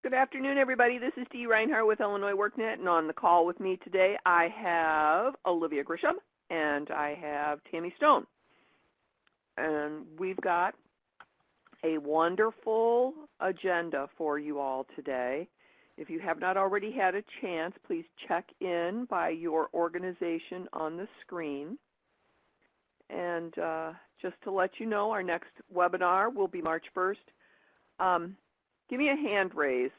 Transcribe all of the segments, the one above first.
Good afternoon, everybody. This is Dee Reinhardt with Illinois WorkNet, and on the call with me today I have Olivia Grisham and I have Tammy Stone. And we've got a wonderful agenda for you all today. If you have not already had a chance, please check in by your organization on the screen. And just to let you know, our next webinar will be March 1st. Give me a hand raise.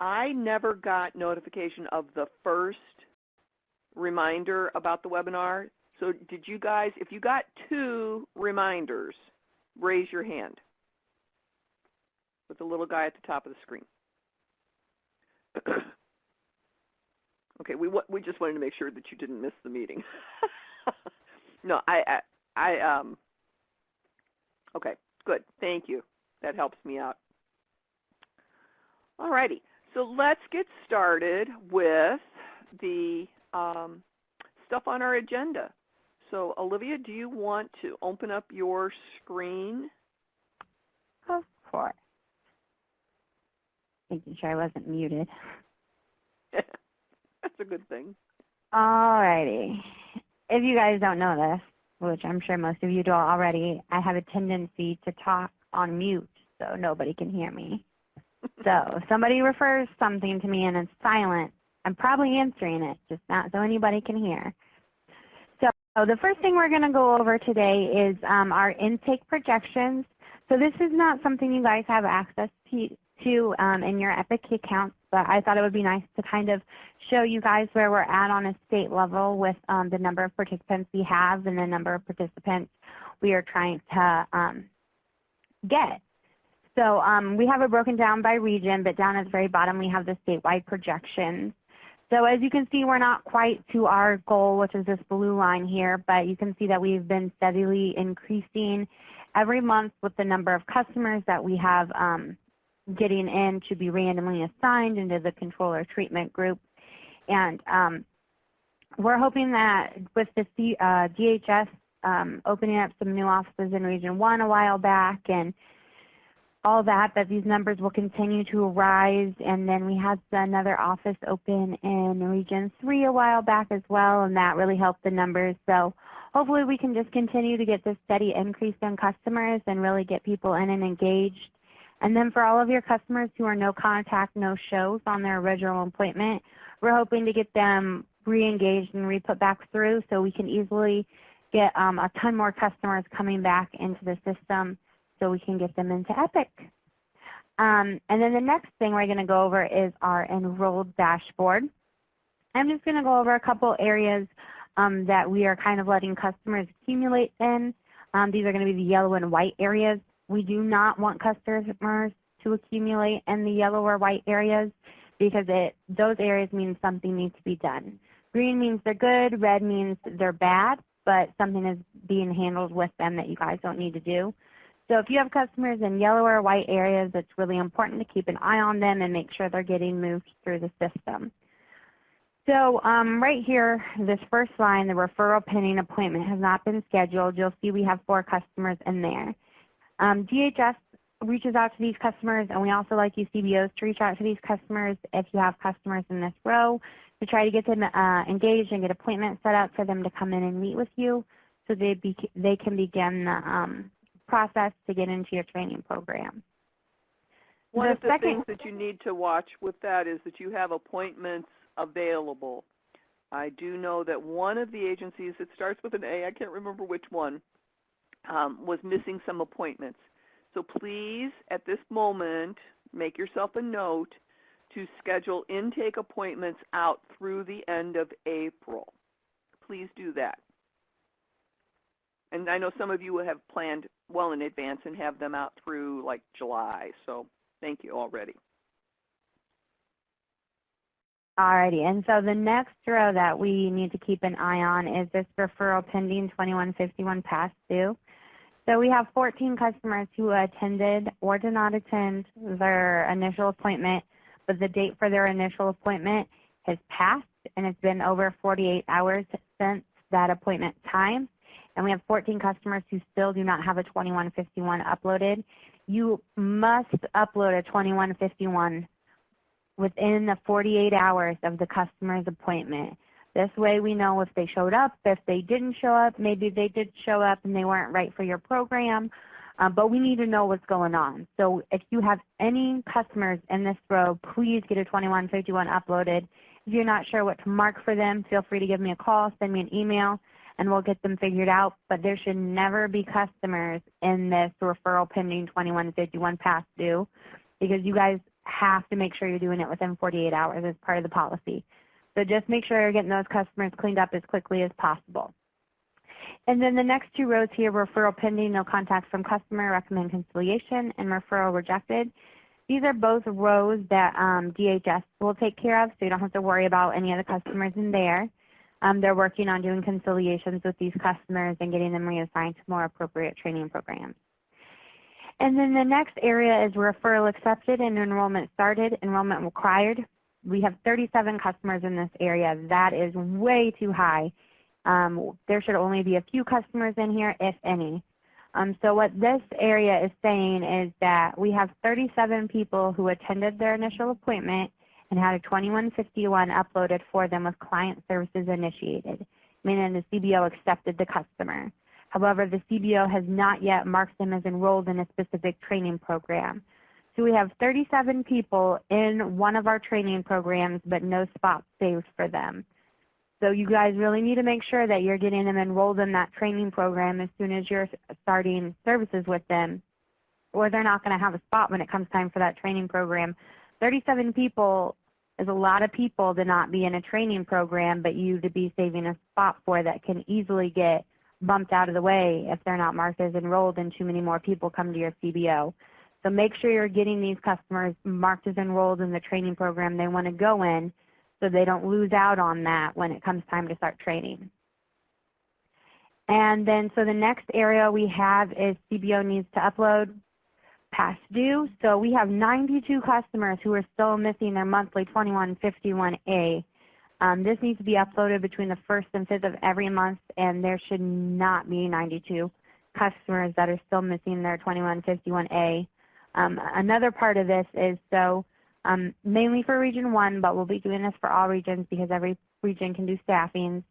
I never got notification of the first reminder about the webinar. So did you guys, if you got 2 reminders, raise your hand with the little guy at the top of the screen. Okay, we just wanted to make sure that you didn't miss the meeting. No, okay, good, thank you. That helps me out. All righty, so let's get started with the stuff on our agenda. So Olivia, do you want to open up your screen? Of course. Making sure I wasn't muted. That's a good thing. All righty. If you guys don't know this, which I'm sure most of you do already, I have a tendency to talk on mute so nobody can hear me. So if somebody refers something to me and it's silent, I'm probably answering it, just not so anybody can hear. So the first thing we're going to go over today is our intake projections. So this is not something you guys have access to in your Epic accounts, but I thought it would be nice to kind of show you guys where we're at on a state level with the number of participants we have and the number of participants we are trying to get. So we have it broken down by region, but down at the very bottom we have the statewide projections. So as you can see, we're not quite to our goal, which is this blue line here, but you can see that we've been steadily increasing every month with the number of customers that we have getting in to be randomly assigned into the controller treatment group. And we're hoping that with the DHS opening up some new offices in Region 1 a while back and all that these numbers will continue to rise. And then we had another office open in Region 3 a while back as well, and that really helped the numbers. So hopefully we can just continue to get this steady increase in customers and really get people in and engaged. And then for all of your customers who are no contact, no shows on their original appointment, we're hoping to get them re-engaged and re-put back through so we can easily get a ton more customers coming back into the system so we can get them into Epic. And then the next thing we're going to go over is our enrolled dashboard. I'm just going to go over a couple areas that we are kind of letting customers accumulate in. These are going to be the yellow and white areas. We do not want customers to accumulate in the yellow or white areas because those areas mean something needs to be done. Green means they're good, red means they're bad, but something is being handled with them that you guys don't need to do. So if you have customers in yellow or white areas, it's really important to keep an eye on them and make sure they're getting moved through the system. So right here, this first line, the referral pending appointment has not been scheduled. You'll see we have 4 customers in there. DHS reaches out to these customers, and we also like you CBOs to reach out to these customers if you have customers in this row to try to get them engaged and get appointments set up for them to come in and meet with you so they can begin the process to get into your training program. One of the things that you need to watch with that is that you have appointments available. I do know that one of the agencies that starts with an A, I can't remember which one, was missing some appointments. So please, at this moment, make yourself a note to schedule intake appointments out through the end of April. Please do that. And I know some of you have planned well in advance and have them out through like July, so thank you already. Alrighty, and so the next row that we need to keep an eye on is this referral pending 2151 past due. So we have 14 customers who attended or did not attend their initial appointment, but the date for their initial appointment has passed and it's been over 48 hours since that appointment time. And we have 14 customers who still do not have a 2151 uploaded. You must upload a 2151 within the 48 hours of the customer's appointment. This way we know if they showed up, if they didn't show up, maybe they did show up and they weren't right for your program, but we need to know what's going on. So if you have any customers in this row, please get a 2151 uploaded. If you're not sure what to mark for them, feel free to give me a call, send me an email, and we'll get them figured out. But there should never be customers in this referral pending 2151 past due, because you guys have to make sure you're doing it within 48 hours as part of the policy. So just make sure you're getting those customers cleaned up as quickly as possible. And then the next two rows here, referral pending, no contact from customer, recommend conciliation, and referral rejected. These are both rows that DHS will take care of, so you don't have to worry about any of the customers in there. They're working on doing conciliations with these customers and getting them reassigned to more appropriate training programs. And then the next area is referral accepted and enrollment started, enrollment required. We have 37 customers in this area. That is way too high. There should only be a few customers in here, if any. So what this area is saying is that we have 37 people who attended their initial appointment and had a 2151 uploaded for them with client services initiated, meaning the CBO accepted the customer. However, the CBO has not yet marked them as enrolled in a specific training program. So we have 37 people in one of our training programs, but no spots saved for them. So you guys really need to make sure that you're getting them enrolled in that training program as soon as you're starting services with them, or they're not going to have a spot when it comes time for that training program. 37 people is a lot of people to not be in a training program, but you to be saving a spot for that can easily get bumped out of the way if they're not marked as enrolled and too many more people come to your CBO. So make sure you're getting these customers marked as enrolled in the training program they want to go in, so they don't lose out on that when it comes time to start training. And then so the next area we have is CBO needs to upload past due. So we have 92 customers who are still missing their monthly 2151A. This needs to be uploaded between the 1st and 5th of every month, and there should not be 92 customers that are still missing their 2151A. Another part of this is mainly for Region 1, but we'll be doing this for all regions because every region can do staffings,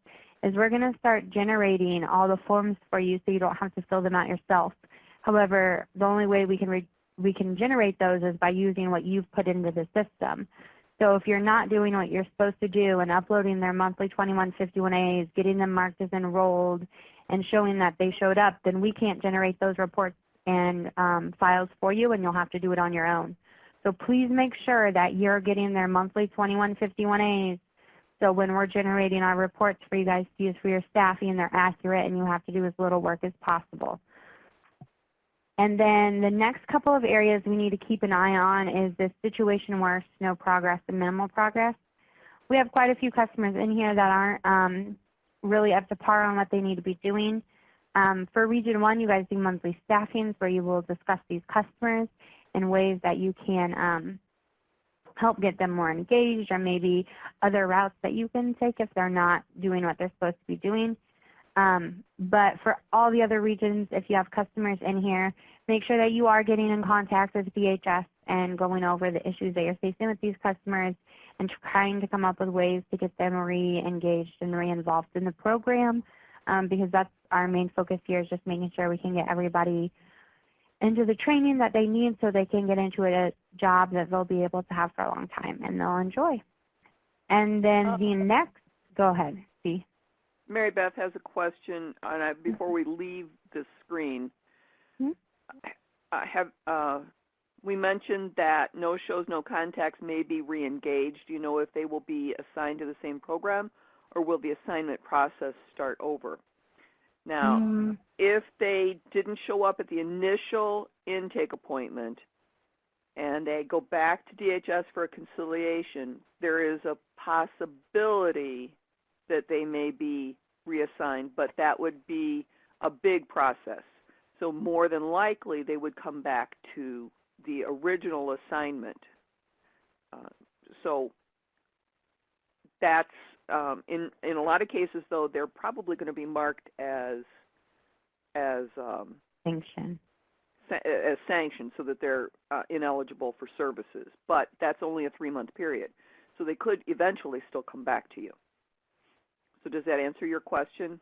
is we're going to start generating all the forms for you so you don't have to fill them out yourself. However, the only way we can generate those is by using what you've put into the system. So if you're not doing what you're supposed to do and uploading their monthly 2151As, getting them marked as enrolled, and showing that they showed up, then we can't generate those reports and files for you, and you'll have to do it on your own. So please make sure that you're getting their monthly 2151As, so when we're generating our reports for you guys to use for your staffing, they're accurate and you have to do as little work as possible. And then the next couple of areas we need to keep an eye on is this situation where no progress and minimal progress. We have quite a few customers in here that aren't really up to par on what they need to be doing. For Region 1, you guys do monthly staffings where you will discuss these customers in ways that you can help get them more engaged, or maybe other routes that you can take if they're not doing what they're supposed to be doing. But for all the other regions, if you have customers in here, make sure that you are getting in contact with DHS and going over the issues that you're facing with these customers and trying to come up with ways to get them re-engaged and re-involved in the program, because that's our main focus here, is just making sure we can get everybody into the training that they need so they can get into a job that they'll be able to have for a long time and they'll enjoy. And then the next, go ahead, Steve. Mary Beth has a question before we leave the screen. We mentioned that no-shows, no contacts may be re-engaged. Do you know if they will be assigned to the same program, or will the assignment process start over? Now, if they didn't show up at the initial intake appointment and they go back to DHS for a conciliation, there is a possibility that they may be reassigned, but that would be a big process. So more than likely, they would come back to the original assignment. So that's, in a lot of cases, though, they're probably going to be marked as as sanctioned so that they're ineligible for services. But that's only a 3-month period. So they could eventually still come back to you. So does that answer your question?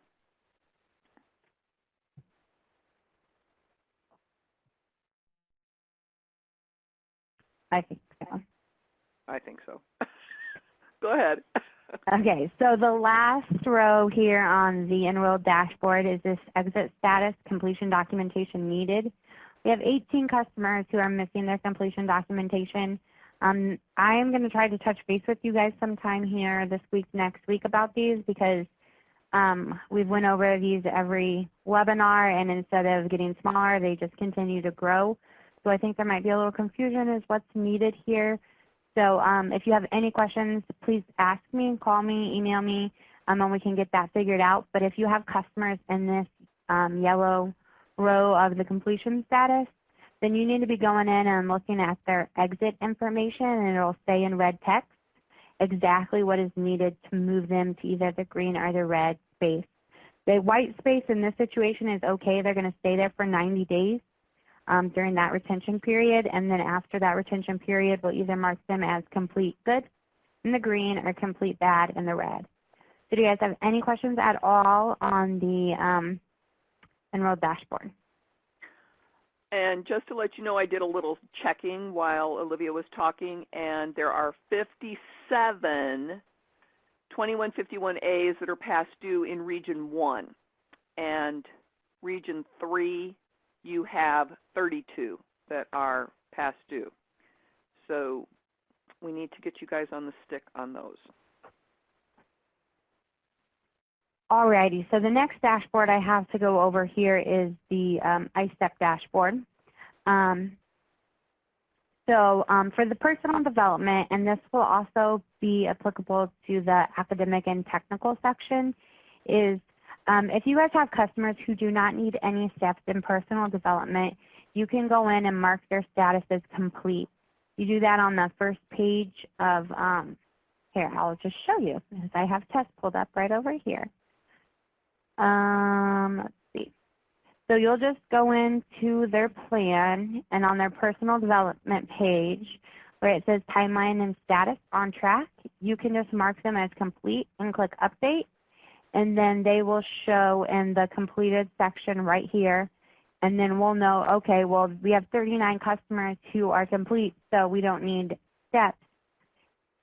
I think so. I think so. Go ahead. Okay, so the last row here on the enrolled dashboard is this exit status, completion documentation needed. We have 18 customers who are missing their completion documentation. I am going to try to touch base with you guys sometime here this week, next week about these because we've went over these every webinar, and instead of getting smaller, they just continue to grow. So I think there might be a little confusion as what's needed here. So if you have any questions, please ask me, call me, email me, and we can get that figured out. But if you have customers in this yellow row of the completion status, then you need to be going in and looking at their exit information, and it will say in red text exactly what is needed to move them to either the green or the red space. The white space in this situation is okay. They're going to stay there for 90 days. During that retention period, and then after that retention period, we'll either mark them as complete good in the green or complete bad in the red. So do you guys have any questions at all on the enrolled dashboard? And just to let you know, I did a little checking while Olivia was talking, and there are 57 2151As that are past due in Region 1. And Region 3, you have 32 that are past due. So we need to get you guys on the stick on those. Alrighty, so the next dashboard I have to go over here is the ISTEP dashboard. For the personal development, and this will also be applicable to the academic and technical section, is if you guys have customers who do not need any steps in personal development, you can go in and mark their status as complete. You do that on the first page of, here, I'll just show you, because I have tests pulled up right over here. Let's see. So you'll just go into their plan, and on their personal development page, where it says timeline and status on track, you can just mark them as complete and click update. And then they will show in the completed section right here. And then we'll know, okay, well, we have 39 customers who are complete, so we don't need steps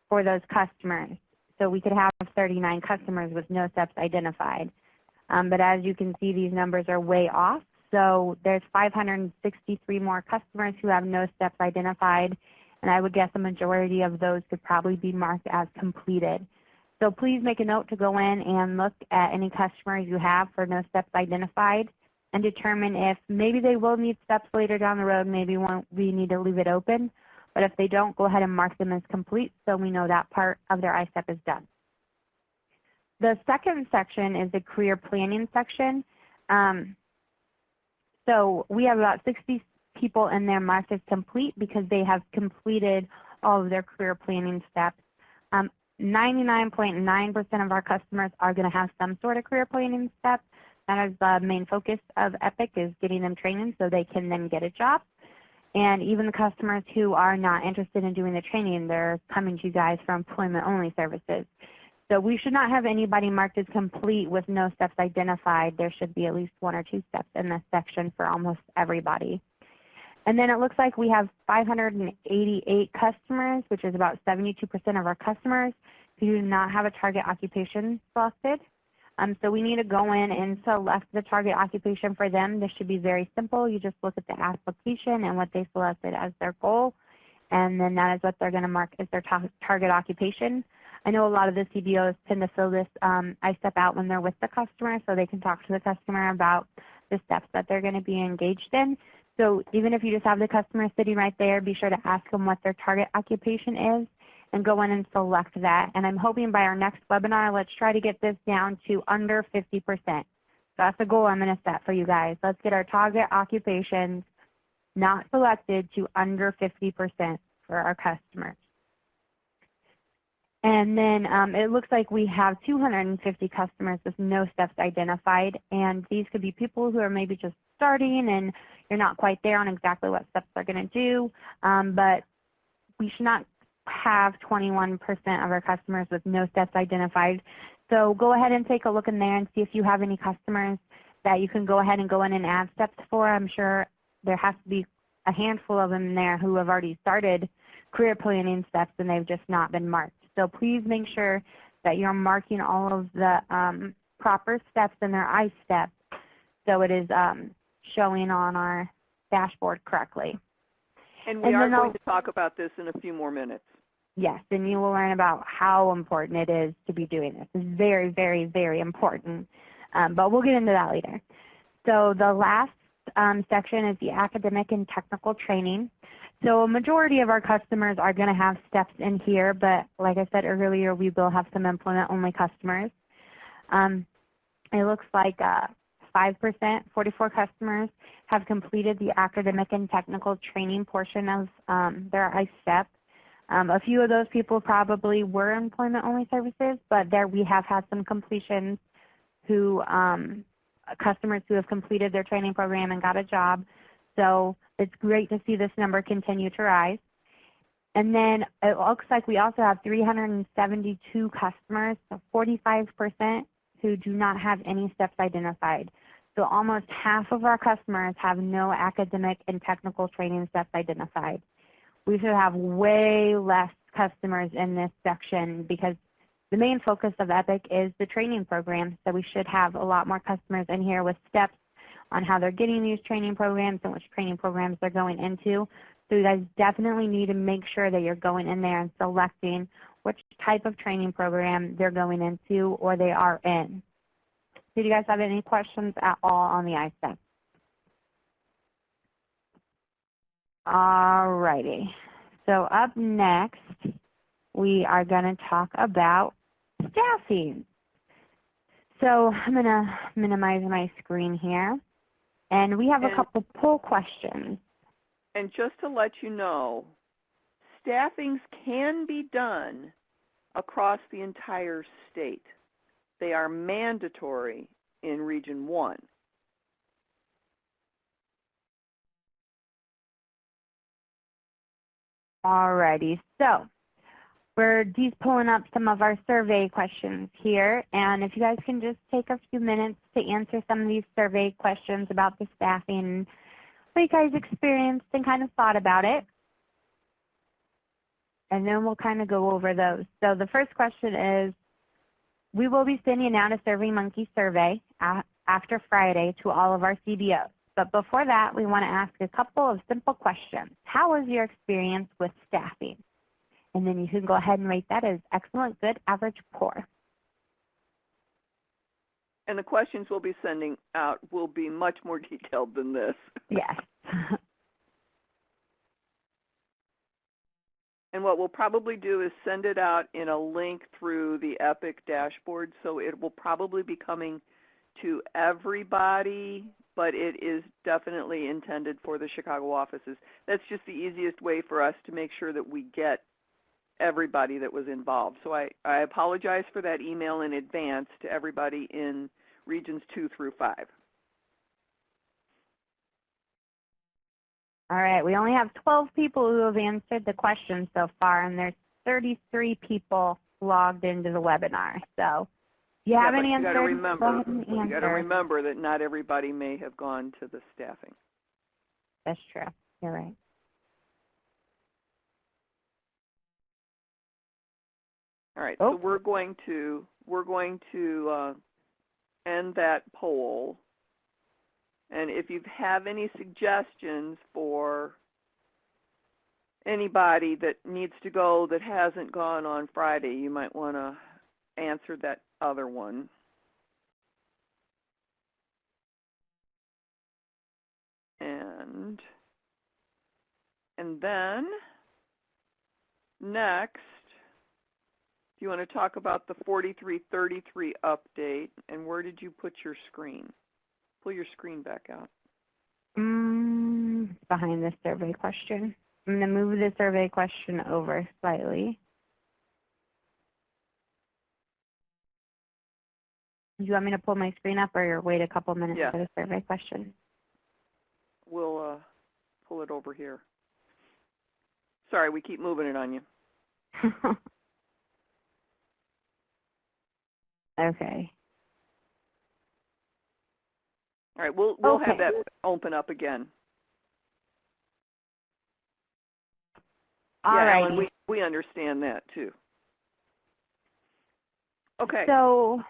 for those customers. So we could have 39 customers with no steps identified. But as you can see, these numbers are way off. So there's 563 more customers who have no steps identified. And I would guess a majority of those could probably be marked as completed. So please make a note to go in and look at any customers you have for no steps identified and determine if maybe they will need steps later down the road, maybe we need to leave it open. But if they don't, go ahead and mark them as complete so we know that part of their ISTEP is done. The second section is the career planning section. So we have about 60 people in there marked as complete because they have completed all of their career planning steps. 99.9% of our customers are going to have some sort of career planning step. That is the main focus of EPIC, is getting them training so they can then get a job. And even the customers who are not interested in doing the training, they're coming to you guys for employment-only services. So we should not have anybody marked as complete with no steps identified. There should be at least 1 or 2 steps in this section for almost everybody. And then it looks like we have 588 customers, which is about 72% of our customers who do not have a target occupation selected. So we need to go in and select the target occupation for them. This should be very simple. You just look at the application and what they selected as their goal, and then that is what they're going to mark as their target occupation. I know a lot of the CBOs tend to fill this ISTEP out when they're with the customer so they can talk to the customer about the steps that they're going to be engaged in. So even if you just have the customer sitting right there, be sure to ask them what their target occupation is and go in and select that. And I'm hoping by our next webinar, let's try to get this down to under 50%. That's the goal I'm going to set for you guys. Let's get our target occupations not selected to under 50% for our customers. And then it looks like we have 250 customers with no steps identified, and these could be people who are maybe just starting and you're not quite there on exactly what steps they're going to do. But we should not have 21% of our customers with no steps identified. So go ahead and take a look in there and see if you have any customers that you can go ahead and go in and add steps for. I'm sure there has to be a handful of them there who have already started career planning steps and they've just not been marked. So please make sure that you're marking all of the proper steps in their ISTEP so it is showing on our dashboard correctly. And we are going to talk about this in a few more minutes. Yes, and you will learn about how important it is to be doing this. It's very, very, very important, but we'll get into that later. So the last section is the academic and technical training. So a majority of our customers are going to have steps in here, but like I said earlier, we will have some employment-only customers. It looks like 5%, 44 customers, have completed the academic and technical training portion of their ISTEP. A few of those people probably were employment-only services, but there we have had some completions who, customers who have completed their training program and got a job. So it's great to see this number continue to rise. And then it looks like we also have 372 customers, so 45%, who do not have any steps identified. So almost half of our customers have no academic and technical training steps identified. We should have way less customers in this section because the main focus of EPIC is the training program, so we should have a lot more customers in here with steps on how they're getting these training programs and which training programs they're going into. So you guys definitely need to make sure that you're going in there and selecting which type of training program they're going into or they are in. Did you guys have any questions at all on the ISTEP? All righty. So up next, we are going to talk about staffing. So I'm going to minimize my screen here. And we have a couple poll questions. And just to let you know, staffings can be done across the entire state. They are mandatory in Region 1. Alrighty, so we're just pulling up some of our survey questions here, and if you guys can just take a few minutes to answer some of these survey questions about the staffing, what you guys experienced and kind of thought about it, and then we'll kind of go over those. So the first question is, we will be sending out a SurveyMonkey survey after Friday to all of our CBOs. But before that, we want to ask a couple of simple questions. How was your experience with staffing? And then you can go ahead and rate that as excellent, good, average, poor. And the questions we'll be sending out will be much more detailed than this. Yes. And what we'll probably do is send it out in a link through the EPIC dashboard, so it will probably be coming to everybody, but it is definitely intended for the Chicago offices. That's just the easiest way for us to make sure that we get everybody that was involved. So I apologize for that email in advance to everybody in Regions 2 through 5. All right, we only have 12 people who have answered the question so far, and there's 33 people logged into the webinar. So if you haven't answered, go ahead and answer. You got to remember that not everybody may have gone to the staffing. That's true. You're right. All right, so we're going to end that poll. And if you have any suggestions for anybody that needs to go that hasn't gone on Friday, you might want to answer that other one. And then next, do you want to talk about the 4333 update, and where did you put your screen? Pull your screen back out. Behind the survey question. I'm going to move the survey question over slightly. Do you want me to pull my screen up or wait a couple minutes for the survey question? we'll pull it over here. Sorry, we keep moving it on you. Okay. All right, we'll have that open up again. All yeah, right. Ellen, we understand that too. Okay. So,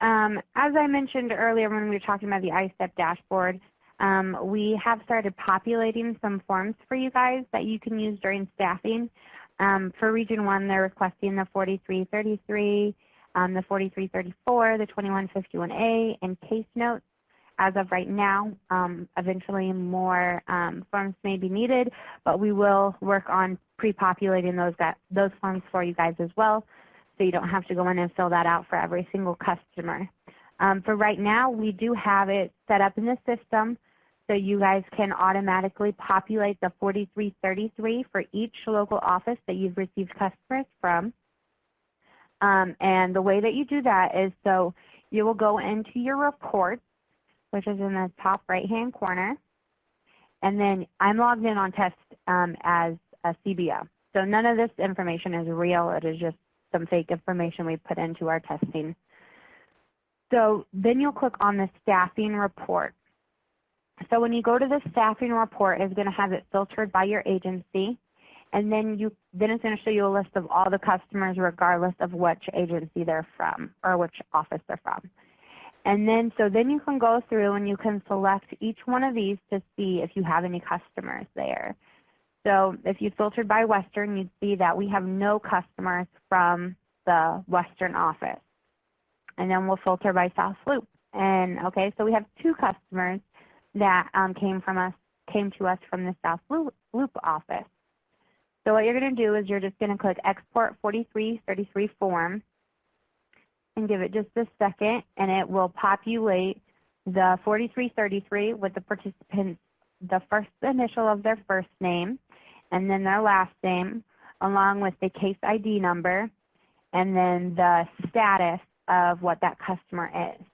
as I mentioned earlier when we were talking about the ISTEP dashboard, we have started populating some forms for you guys that you can use during staffing. For Region 1, they're requesting the 4333, the 4334, the 2151A, and case notes. As of right now, eventually more forms may be needed, but we will work on pre-populating those forms for you guys as well, so you don't have to go in and fill that out for every single customer. For right now, we do have it set up in the system, so you guys can automatically populate the 4333 for each local office that you've received customers from. And the way that you do that is so you will go into your reports, which is in the top right-hand corner. And then I'm logged in on test as a CBO. So none of this information is real. It is just some fake information we put into our testing. So then you'll click on the staffing report. So when you go to the staffing report, it's going to have it filtered by your agency. And then it's going to show you a list of all the customers regardless of which agency they're from or which office they're from. And then, then you can go through and you can select each one of these to see if you have any customers there. So if you filtered by Western, you'd see that we have no customers from the Western office. And then we'll filter by South Loop. And okay, so we have 2 customers that came to us from the South Loop office. So what you're going to do is you're just going to click Export 4333 form. And give it just a second, and it will populate the 4333 with the participants, the first initial of their first name, and then their last name, along with the case ID number, and then the status of what that customer is.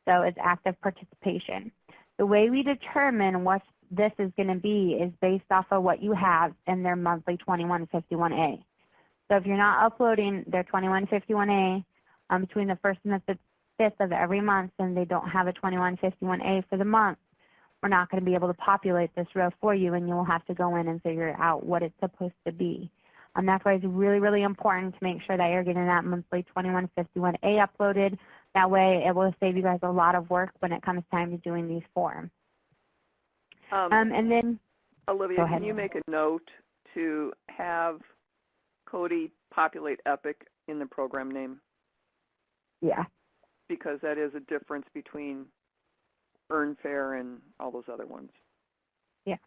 So it's active participation. The way we determine what this is going to be is based off of what you have in their monthly 2151A. So if you're not uploading their 2151A, between the 1st and the 5th of every month, and they don't have a 2151A for the month, we're not going to be able to populate this row for you, and you'll have to go in and figure out what it's supposed to be. And that's why it's really, really important to make sure that you're getting that monthly 2151A uploaded. That way it will save you guys a lot of work when it comes time to doing these forms. And then, Olivia, can you make a note to have Cody populate EPIC in the program name? Yeah. Because that is a difference between Earn Fair and all those other ones. Yeah.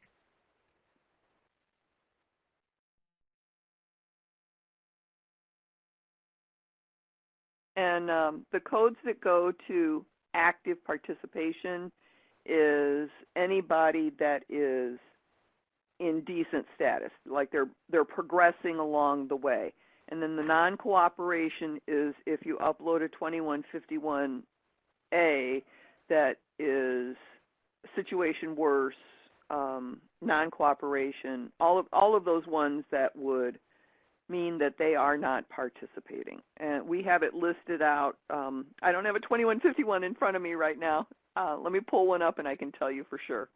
And the codes that go to active participation is anybody that is in decent status, like they're progressing along the way. And then the non-cooperation is if you upload a 2151A that is situation worse, non-cooperation, all of those ones that would mean that they are not participating. And we have it listed out. I don't have a 2151 in front of me right now. Let me pull one up and I can tell you for sure.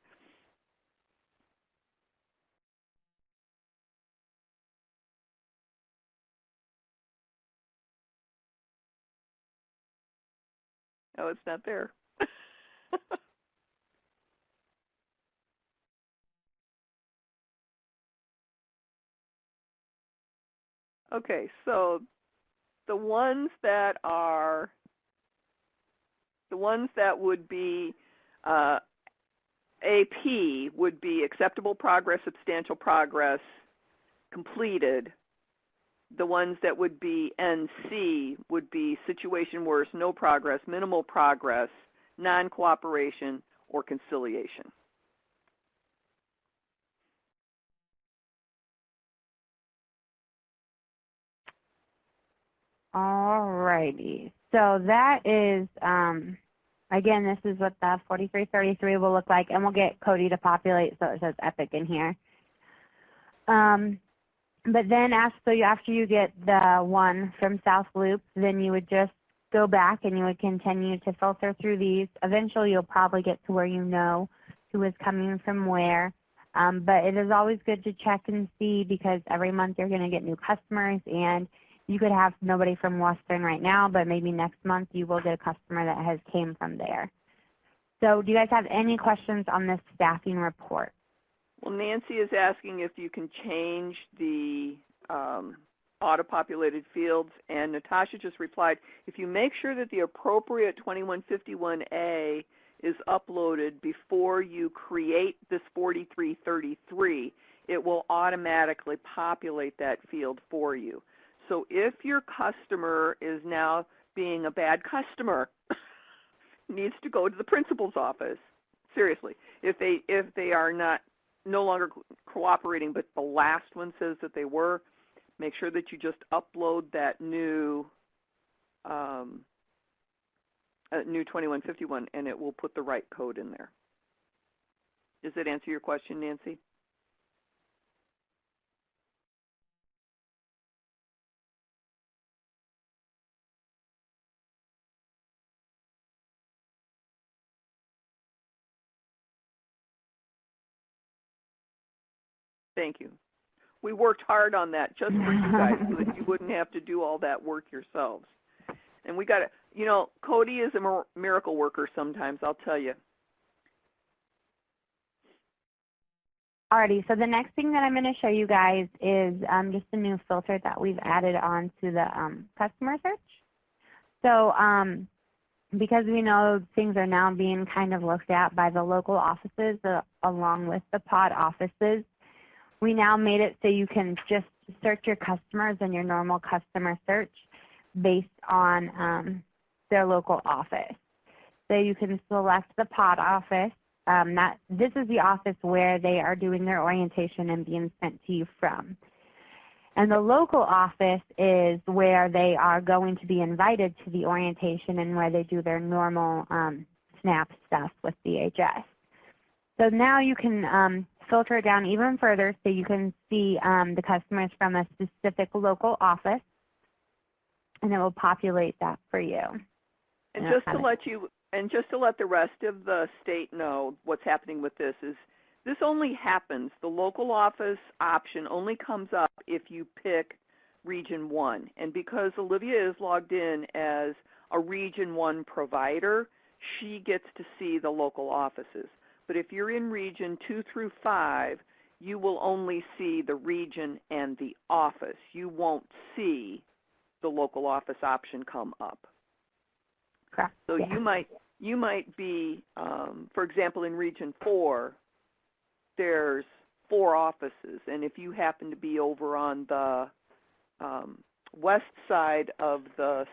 Oh, it's not there. Okay, so the ones that would be AP would be acceptable progress, substantial progress, completed. The ones that would be NC would be situation worse, no progress, minimal progress, non-cooperation, or conciliation. All righty. So that is Again, this is what the 4333 will look like, and we'll get Cody to populate so it says Epic in here. But then after you get the one from South Loop, then you would just go back and you would continue to filter through these. Eventually, you'll probably get to where you know who is coming from where. But it is always good to check and see because every month you're going to get new customers, and you could have nobody from Western right now, but maybe next month you will get a customer that has came from there. So do you guys have any questions on this staffing report? Well, Nancy is asking if you can change the auto-populated fields, and Natasha just replied, if you make sure that the appropriate 2151A is uploaded before you create this 4333, it will automatically populate that field for you. So if your customer is now being a bad customer, needs to go to the principal's office, seriously, if they are no longer cooperating, but the last one says that they were, make sure that you just upload that new 2151, and it will put the right code in there. Does that answer your question, Nancy? Thank you. We worked hard on that just for you guys so that you wouldn't have to do all that work yourselves. And we got to, you know, Cody is a miracle worker sometimes, I'll tell you. Alrighty, so the next thing that I'm going to show you guys is just a new filter that we've added on to the customer search. So because we know things are now being kind of looked at by the local offices along with the pod offices, we now made it so you can just search your customers in your normal customer search based on their local office. So you can select the pod office. This is the office where they are doing their orientation and being sent to you from. And the local office is where they are going to be invited to the orientation and where they do their normal SNAP stuff with DHS. So now you can filter it down even further so you can see the customers from a specific local office, and it will populate that for you. And just to let the rest of the state know what's happening with this is this only happens, the local office option only comes up if you pick Region 1. And because Olivia is logged in as a Region 1 provider, she gets to see the local offices. But if you're in Region 2 through 5, you will only see the region and the office. You won't see the local office option come up. Correct. So yeah. you might be, for example, in Region 4, there's 4 offices, and if you happen to be over on the west side of the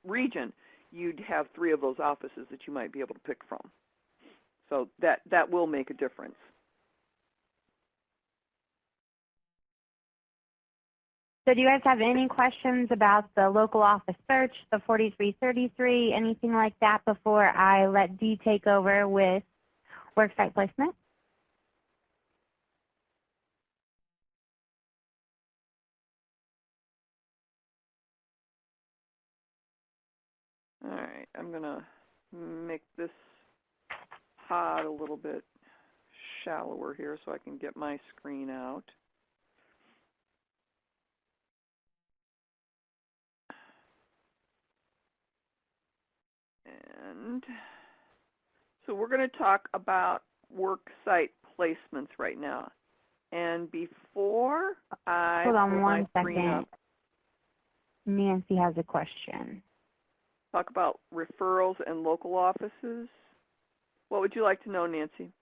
region, you'd have 3 of those offices that you might be able to pick from. So that will make a difference. So do you guys have any questions about the local office search, the 4333, anything like that before I let Dee take over with worksite placement? All right, I'm going to make this pod a little bit shallower here so I can get my screen out. And so we're going to talk about worksite placements right now. And before I Hold on pull one my screen second. up, Nancy has a question. talk about referrals and local offices. What would you like to know, Nancy?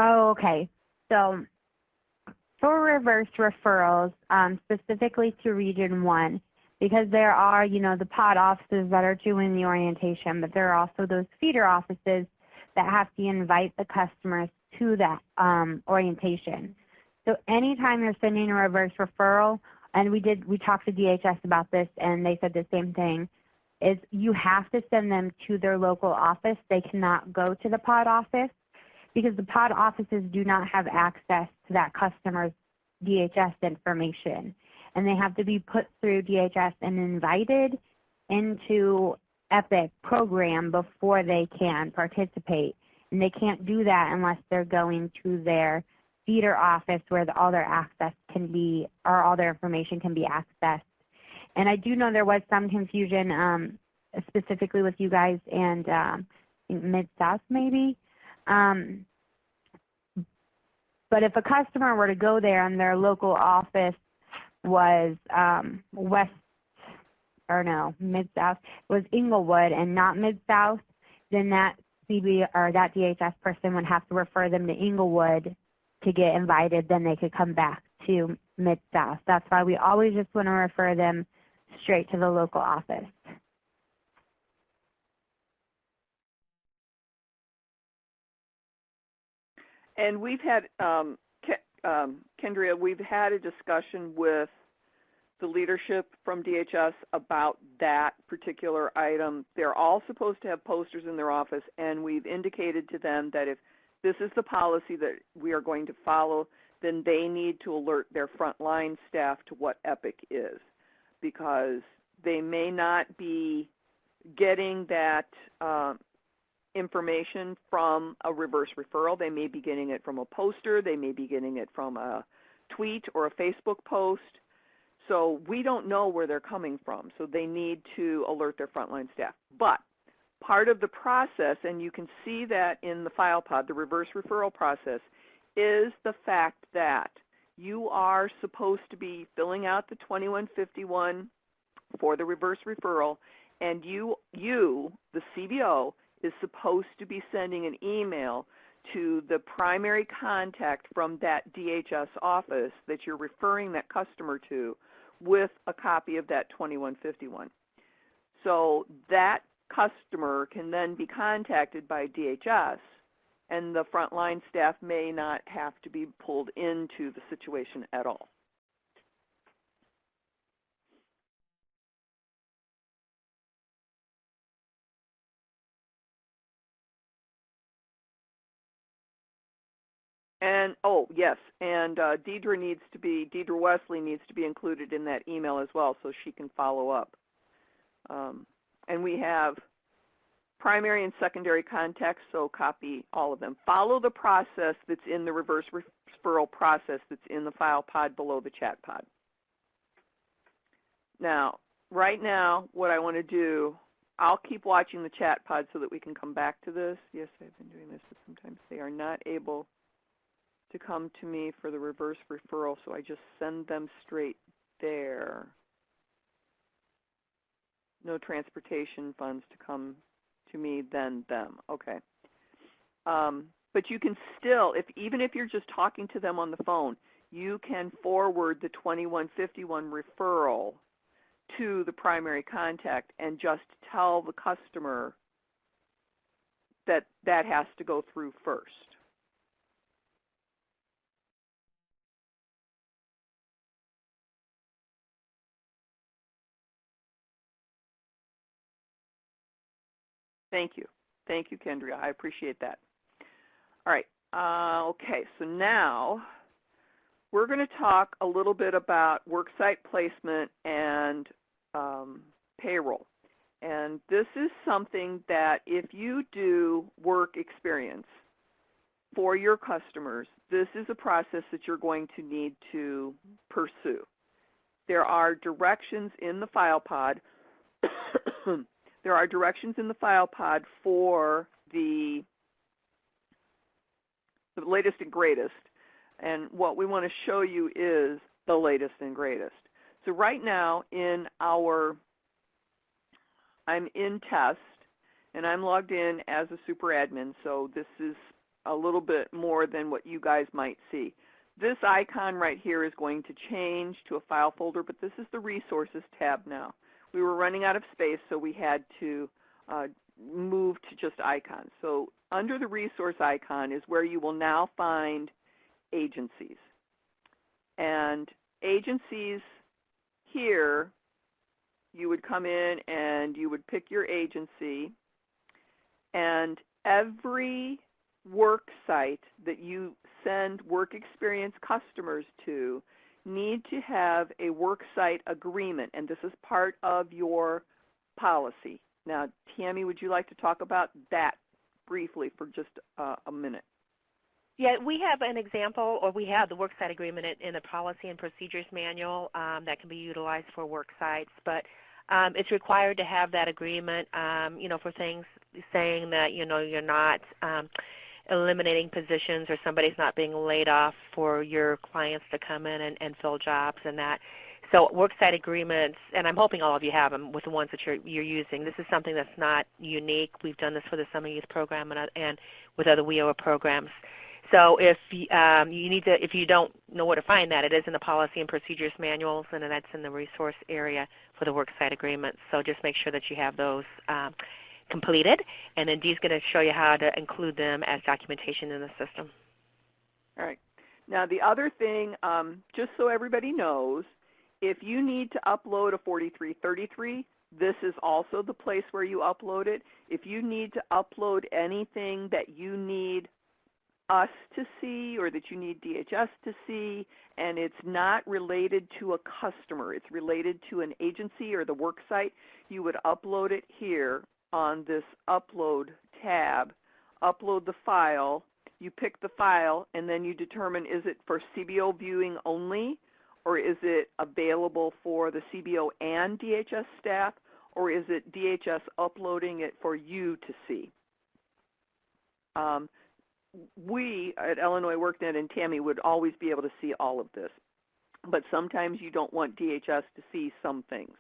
Oh, okay. So for reverse referrals, specifically to Region 1, because there are, the pod offices that are doing the orientation, but there are also those feeder offices that have to invite the customers to that orientation. So anytime you're sending a reverse referral, and we talked to DHS about this, and they said the same thing, is you have to send them to their local office. They cannot go to the pod office because the pod offices do not have access to that customer's DHS information. And they have to be put through DHS and invited into EPIC program before they can participate. And they can't do that unless they're going to their feeder office where all their access can be, or all their information can be accessed. And I do know there was some confusion specifically with you guys and Mid-South maybe. But if a customer were to go there and their local office was Mid-South, was Inglewood and not Mid-South, then that CBO or that DHS person would have to refer them to Inglewood to get invited. Then they could come back to Mid-South. That's why we always just want to refer them straight to the local office. And we've had, Kendria, we've had a discussion with the leadership from DHS about that particular item. They're all supposed to have posters in their office, and we've indicated to them that if this is the policy that we are going to follow, then they need to alert their frontline staff to what EPIC is, because they may not be getting that information from a reverse referral. They may be getting it from a poster. They may be getting it from a tweet or a Facebook post. So we don't know where they're coming from. So they need to alert their frontline staff. But part of the process, and you can see that in the file pod, the reverse referral process, is the fact that you are supposed to be filling out the 2151 for the reverse referral, and you, the CBO, is supposed to be sending an email to the primary contact from that DHS office that you're referring that customer to with a copy of that 2151. So that customer can then be contacted by DHS, and the frontline staff may not have to be pulled into the situation at all. And, oh, yes, and Deidre Wesley needs to be included in that email as well so she can follow up. And we have primary and secondary contacts, so copy all of them. Follow the process that's in the reverse referral process that's in the file pod below the chat pod. Now, right now, what I want to do, I'll keep watching the chat pod so that we can come back to this. Yes, I've been doing this, but sometimes they are not able to come to me for the reverse referral, so I just send them straight there. No transportation funds to come to me, then them. Okay. But you can still, even if you're just talking to them on the phone, you can forward the 2151 referral to the primary contact and just tell the customer that that has to go through first. Thank you. Thank you, Kendria. I appreciate that. All right. Okay, so now we're going to talk a little bit about worksite placement and payroll. And this is something that if you do work experience for your customers, this is a process that you're going to need to pursue. There are directions in the file pod. There are directions in the file pod for the latest and greatest. And what we want to show you is the latest and greatest. So right now I'm in test, and I'm logged in as a super admin. So this is a little bit more than what you guys might see. This icon right here is going to change to a file folder, but this is the Resources tab now. We were running out of space, so we had to move to just icons. So under the Resource icon is where you will now find agencies. And agencies here, you would come in and you would pick your agency, and every work site that you send work experience customers to need to have a worksite agreement, and this is part of your policy. Now, Tammy, would you like to talk about that briefly for just a minute? Yeah, we have an example, or we have the worksite agreement in the policy and procedures manual that can be utilized for work sites, but it's required to have that agreement, for things saying that, you're not eliminating positions or somebody's not being laid off for your clients to come in and fill jobs and that. So worksite agreements, and I'm hoping all of you have them with the ones that you're using. This is something that's not unique. We've done this for the Summer Youth Program and with other WIOA programs. So if if you don't know where to find that, it is in the policy and procedures manuals, and that's in the resource area for the worksite agreements. So just make sure that you have those completed, and then Dee's going to show you how to include them as documentation in the system. All right. Now the other thing, just so everybody knows, if you need to upload a 4333, this is also the place where you upload it. If you need to upload anything that you need us to see or that you need DHS to see, and it's not related to a customer, it's related to an agency or the work site, you would upload it here on this Upload tab, upload the file, you pick the file, and then you determine, is it for CBO viewing only, or is it available for the CBO and DHS staff, or is it DHS uploading it for you to see? We at Illinois WorkNet and Tammy would always be able to see all of this, but sometimes you don't want DHS to see some things.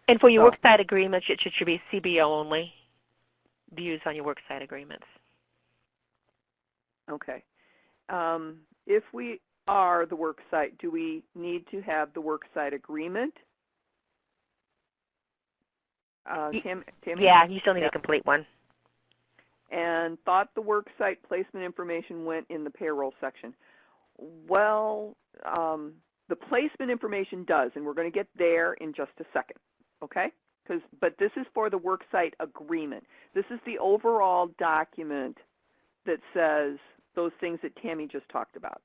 And for your worksite agreements, it should be CBO only, views on your worksite agreements. Okay. If we are the worksite, do we need to have the worksite agreement? Tammy? Yeah, you still need a complete one. And thought the worksite placement information went in the payroll section. Well, the placement information does, and we're going to get there in just a second, okay? But this is for the worksite agreement. This is the overall document that says those things that Tammy just talked about.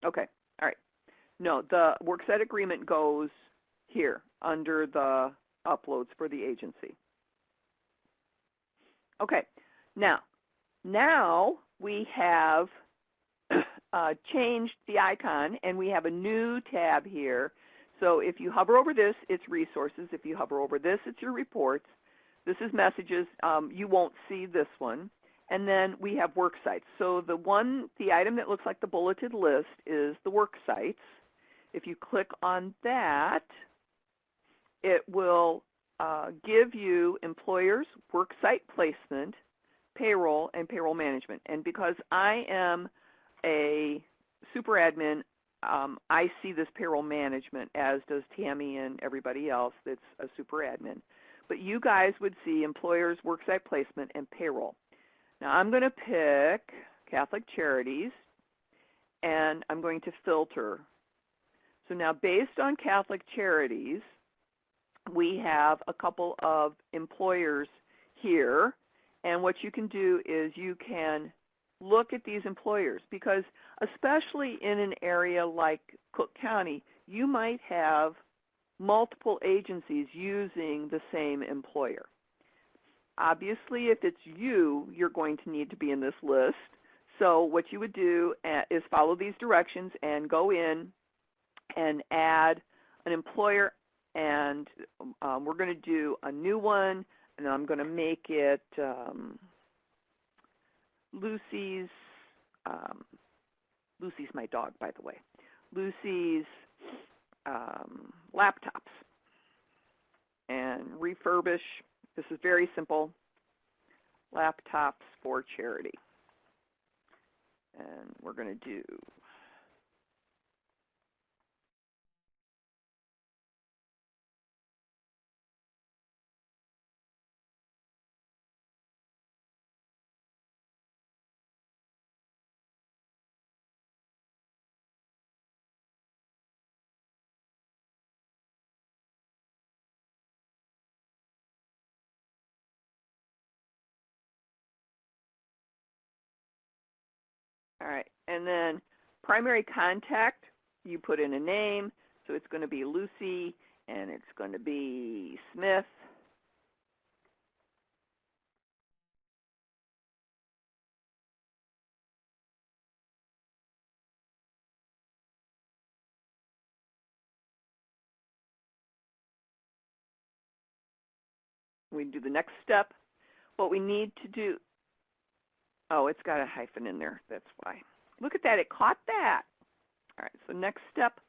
Okay, all right. No, the worksite agreement goes here under the uploads for the agency. Okay, now we have changed the icon, and we have a new tab here. So if you hover over this, it's resources. If you hover over this, it's your reports. This is messages. You won't see this one. And then we have work sites. So the item that looks like the bulleted list is the work sites. If you click on that, it will give you employers, worksite placement, payroll, and payroll management. And because I am a super admin, I see this payroll management, as does Tammy and everybody else that's a super admin. But you guys would see employers, worksite placement, and payroll. Now I'm going to pick Catholic Charities, and I'm going to filter. So now based on Catholic Charities, we have a couple of employers here, and what you can do is you can look at these employers, because especially in an area like Cook County, you might have multiple agencies using the same employer. Obviously, if it's you, you're going to need to be in this list. So what you would do is follow these directions and go in and add an employer, and we're going to do a new one, and I'm going to make it Lucy's, Lucy's my dog, by the way, Lucy's laptops, and refurbish. This is very simple. laptops for charity. And we're going to do all right, and then primary contact, you put in a name, so it's going to be Lucy, and it's going to be Smith. We do the next step. What we need to do, oh, it's got a hyphen in there, that's why. Look at that, it caught that. All right, so next step.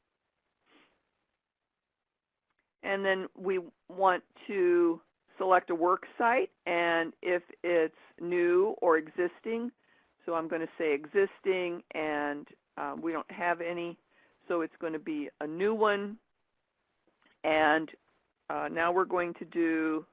And then we want to select a work site, and if it's new or existing, so I'm going to say existing, and we don't have any, so it's going to be a new one. And now we're going to do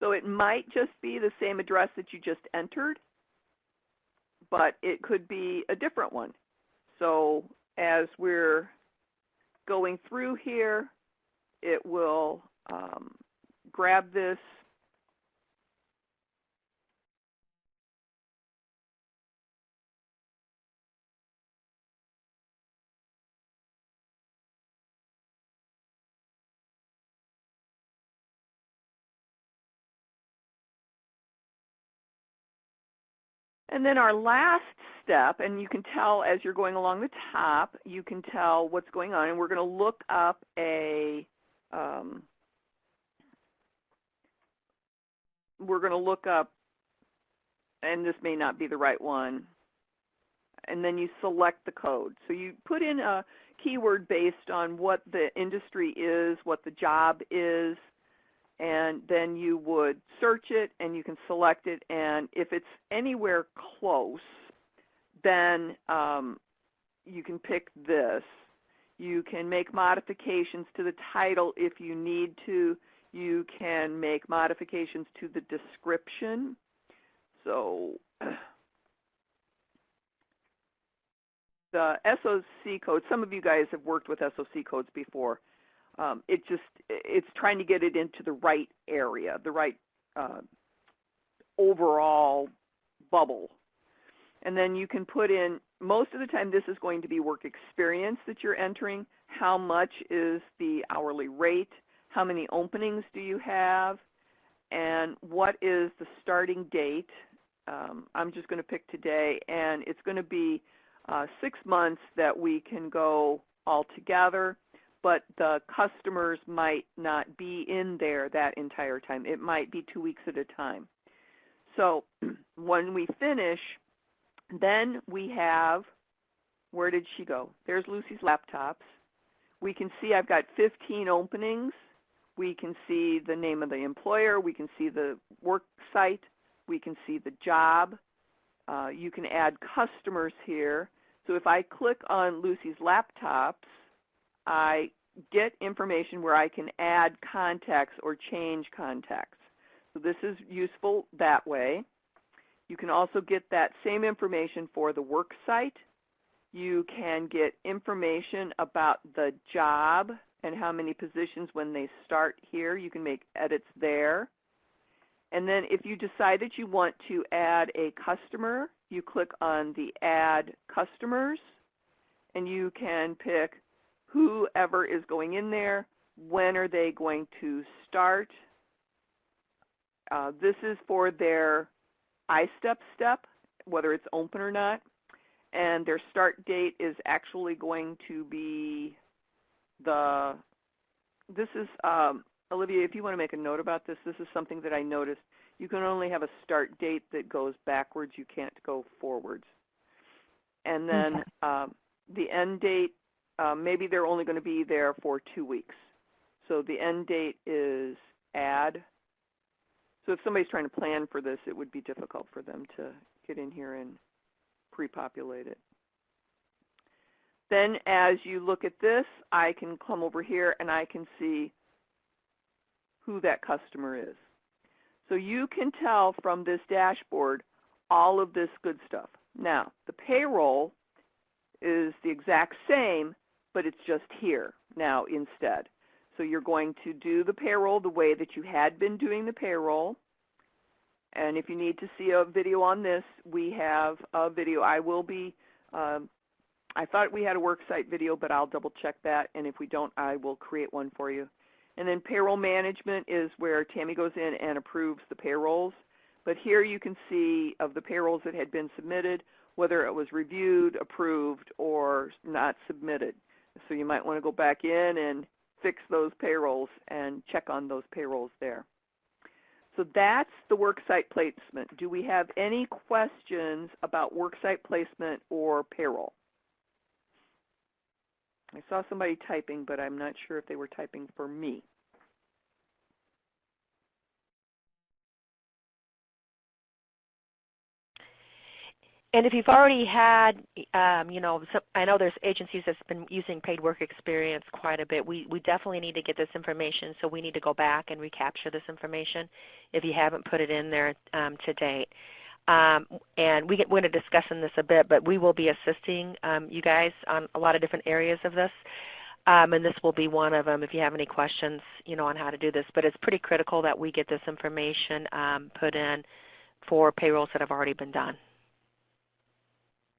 so it might just be the same address that you just entered, but it could be a different one. So as we're going through here, it will grab this. And then our last step, and you can tell as you're going along the top, you can tell what's going on. And we're going to look up a, and this may not be the right one, and then you select the code. So you put in a keyword based on what the industry is, what the job is, and then you would search it, and you can select it, and if it's anywhere close, then you can pick this. You can make modifications to the title if you need to. You can make modifications to the description. So the SOC code, some of you guys have worked with SOC codes before. It's trying to get it into the right area, the right overall bubble. And then you can put in, most of the time this is going to be work experience that you're entering. How much is the hourly rate? How many openings do you have? And what is the starting date? I'm just going to pick today, and it's going to be 6 months that we can go all together. But the customers might not be in there that entire time. It might be 2 weeks at a time. So when we finish, then we have, where did she go? There's Lucy's laptops. We can see I've got 15 openings. We can see the name of the employer. We can see the work site. We can see the job. You can add customers here. So if I click on Lucy's laptops, I get information where I can add contacts or change contacts. So this is useful that way. You can also get that same information for the work site. You can get information about the job and how many positions when they start here. You can make edits there. And then if you decide that you want to add a customer, you click on the Add Customers, and you can pick whoever is going in there, when are they going to start. This is for their ISTEP step, whether it's open or not, and their start date is actually going to be this is, Olivia, if you want to make a note about this, this is something that I noticed. You can only have a start date that goes backwards. You can't go forwards. And then the end date, maybe they're only going to be there for 2 weeks. So the end date is add. So if somebody's trying to plan for this, it would be difficult for them to get in here and pre-populate it. Then as you look at this, I can come over here and I can see who that customer is. So you can tell from this dashboard all of this good stuff. Now, the payroll is the exact same, but it's just here now instead. So you're going to do the payroll the way that you had been doing the payroll. And if you need to see a video on this, we have a video. I will be, I thought we had a Worksite video, but I'll double check that. And if we don't, I will create one for you. And then payroll management is where Tammy goes in and approves the payrolls. But here you can see of the payrolls that had been submitted, whether it was reviewed, approved, or not submitted. So you might want to go back in and fix those payrolls and check on those payrolls there. So that's the worksite placement. Do we have any questions about worksite placement or payroll? I saw somebody typing, but I'm not sure if they were typing for me. And if you've already had, I know there's agencies that's been using paid work experience quite a bit. We definitely need to get this information, so we need to go back and recapture this information if you haven't put it in there to date. And we're going to discuss in this a bit, but we will be assisting you guys on a lot of different areas of this. And this will be one of them if you have any questions, on how to do this. But it's pretty critical that we get this information put in for payrolls that have already been done.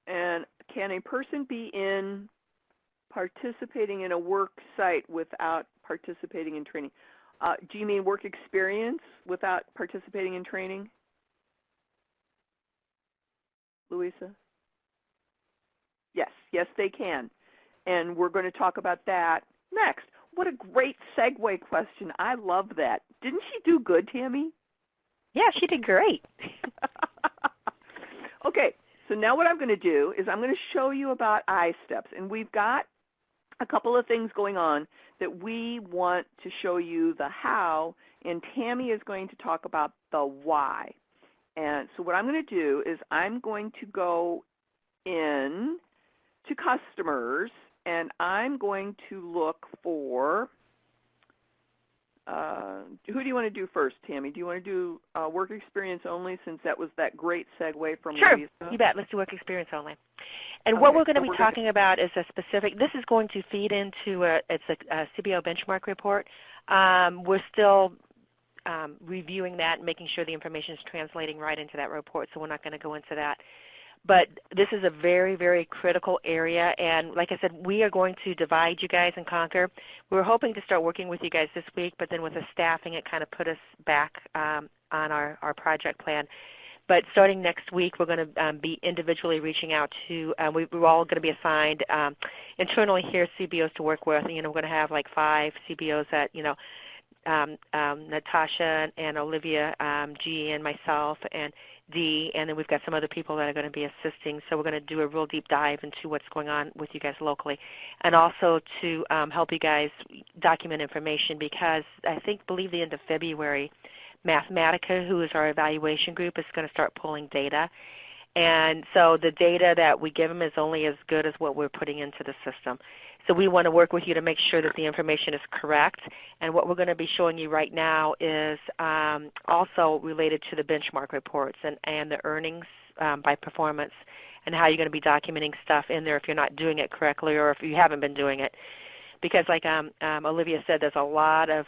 And can a person be participating in a work site without participating in training? Do you mean work experience without participating in training? Louisa? Yes, they can. And we're going to talk about that next. What a great segue question. I love that. Didn't she do good, Tammy? Yeah, she did great. Okay. So now what I'm going to do is I'm going to show you about ISTEPs, and we've got a couple of things going on that we want to show you the how, and Tammy is going to talk about the why. And so what I'm going to do is I'm going to go in to customers, and I'm going to look for, who do you want to do first, Tammy? Do you want to do work experience only, since that was that great segue from Sure, Louisa? You bet. Let's do work experience only. And Okay, what we're going to be talking about is a specific, this is going to feed into a CBO benchmark report. We're still reviewing that and making sure the information is translating right into that report, so we're not going to go into that. But this is a very, very critical area, and like I said, we are going to divide you guys and conquer. We were hoping to start working with you guys this week, but then with the staffing, it kind of put us back on our project plan. But starting next week, we're going to be individually reaching out to, we're all going to be assigned internally here CBOs to work with. We're going to have like 5 CBOs that, Natasha and Olivia, G, and myself, and Dee, and then we've got some other people that are going to be assisting. So we're going to do a real deep dive into what's going on with you guys locally, and also to help you guys document information, because I believe the end of February, Mathematica, who is our evaluation group, is going to start pulling data. And so the data that we give them is only as good as what we're putting into the system. So we want to work with you to make sure that the information is correct. And what we're going to be showing you right now is also related to the benchmark reports and the earnings by performance, and how you're going to be documenting stuff in there if you're not doing it correctly or if you haven't been doing it. Because like Olivia said, there's a lot of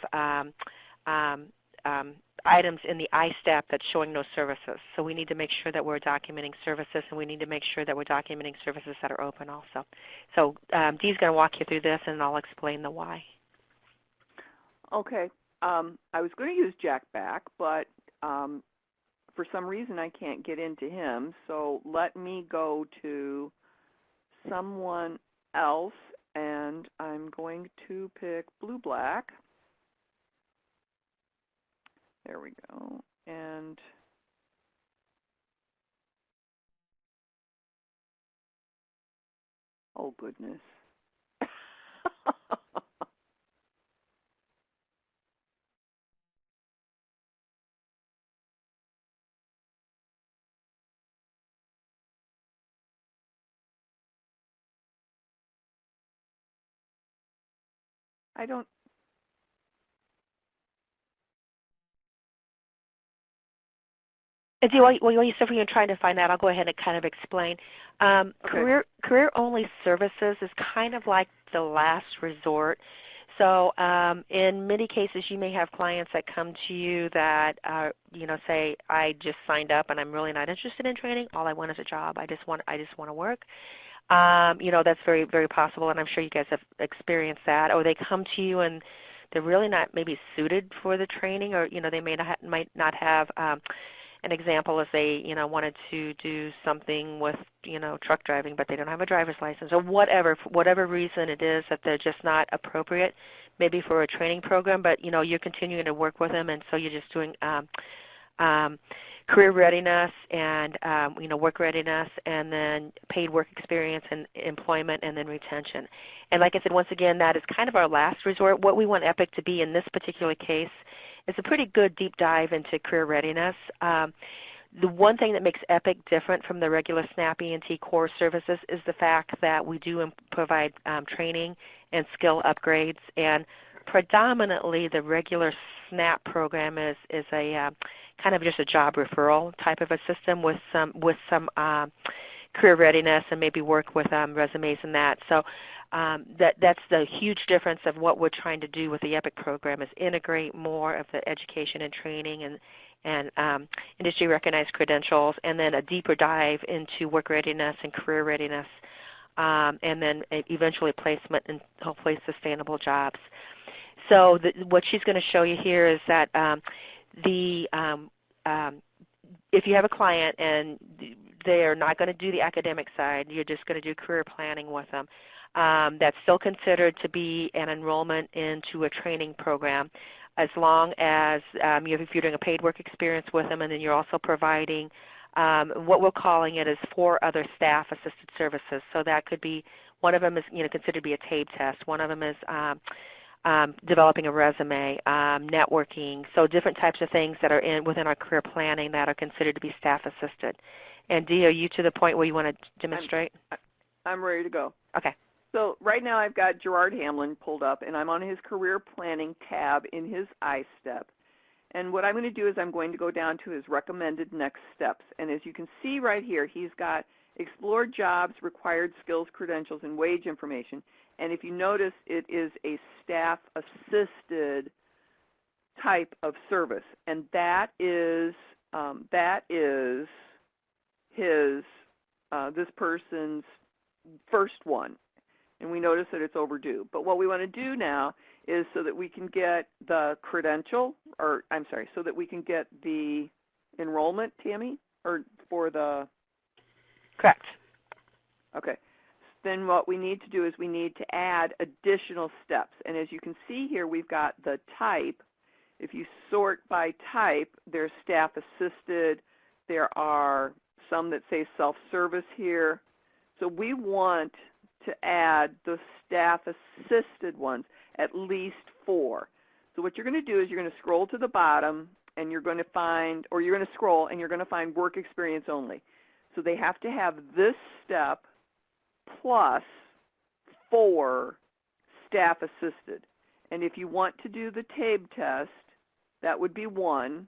items in the ISTEP that's showing no services. So we need to make sure that we're documenting services, and we need to make sure that we're documenting services that are open also. So Dee's going to walk you through this, and I'll explain the why. Okay. I was going to use Jack back, but for some reason I can't get into him. So let me go to someone else, and I'm going to pick Blue Black. There we go. And oh, goodness. I don't. And do while you're trying to find that, I'll go ahead and kind of explain. Okay. Career-only services is kind of like the last resort. So in many cases, you may have clients that come to you that say, I just signed up and I'm really not interested in training. All I want is a job. I just want to work. That's very, very possible, and I'm sure you guys have experienced that. Or they come to you and they're really not maybe suited for the training, or they might not have. An example is they, wanted to do something with, truck driving, but they don't have a driver's license, or whatever, for whatever reason it is that they're just not appropriate, maybe for a training program, but, you're continuing to work with them, and so you're just doing career readiness and, work readiness, and then paid work experience and employment, and then retention. And like I said, once again, that is kind of our last resort. What we want EPIC to be in this particular case is a pretty good deep dive into career readiness. The one thing that makes EPIC different from the regular SNAP E&T core services is the fact that we do provide training and skill upgrades, and predominantly the regular SNAP program is a kind of just a job referral type of a system with some career readiness and maybe work with resumes and that. So that's the huge difference of what we're trying to do with the EPIC program, is integrate more of the education and training and industry recognized credentials, and then a deeper dive into work readiness and career readiness, and then eventually placement and hopefully sustainable jobs. So what she's going to show you here is that if you have a client and they're not going to do the academic side, you're just going to do career planning with them, that's still considered to be an enrollment into a training program, as long as if you're doing a paid work experience with them, and then you're also providing what we're calling it is 4 other staff-assisted services. So that could be, one of them is considered to be a TABE test. One of them is developing a resume, networking, so different types of things that are within our career planning that are considered to be staff-assisted. And Dee, are you to the point where you want to demonstrate? I'm ready to go. Okay. So right now I've got Gerard Hamlin pulled up, and I'm on his career planning tab in his ISTEP. And what I'm going to do is I'm going to go down to his recommended next steps. And as you can see right here, he's got explore jobs, required skills, credentials, and wage information. And if you notice, it is a staff-assisted type of service, and that is his this person's first one. And we notice that it's overdue. But what we want to do now is so that we can get the credential, or I'm sorry, so that we can get the enrollment, Tammy, or for the... Correct. Okay. Then what we need to do is we need to add additional steps. And as you can see here, we've got the type. If you sort by type, there's staff-assisted. There are some that say self-service here. So we want to add the staff-assisted ones, at least 4. So what you're going to do is you're going to scroll to the bottom, and you're going to find, or you're going to scroll, and you're going to find work experience only. So they have to have this step plus 4 staff-assisted. And if you want to do the TABE test, that would be 1.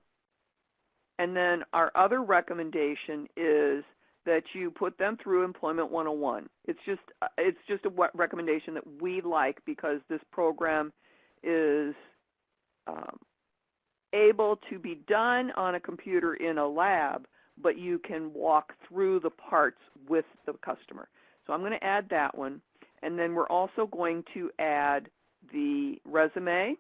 And then our other recommendation is that you put them through Employment 101. It's just a recommendation that we like, because this program is able to be done on a computer in a lab, but you can walk through the parts with the customer. So I'm going to add that one. And then we're also going to add the resume.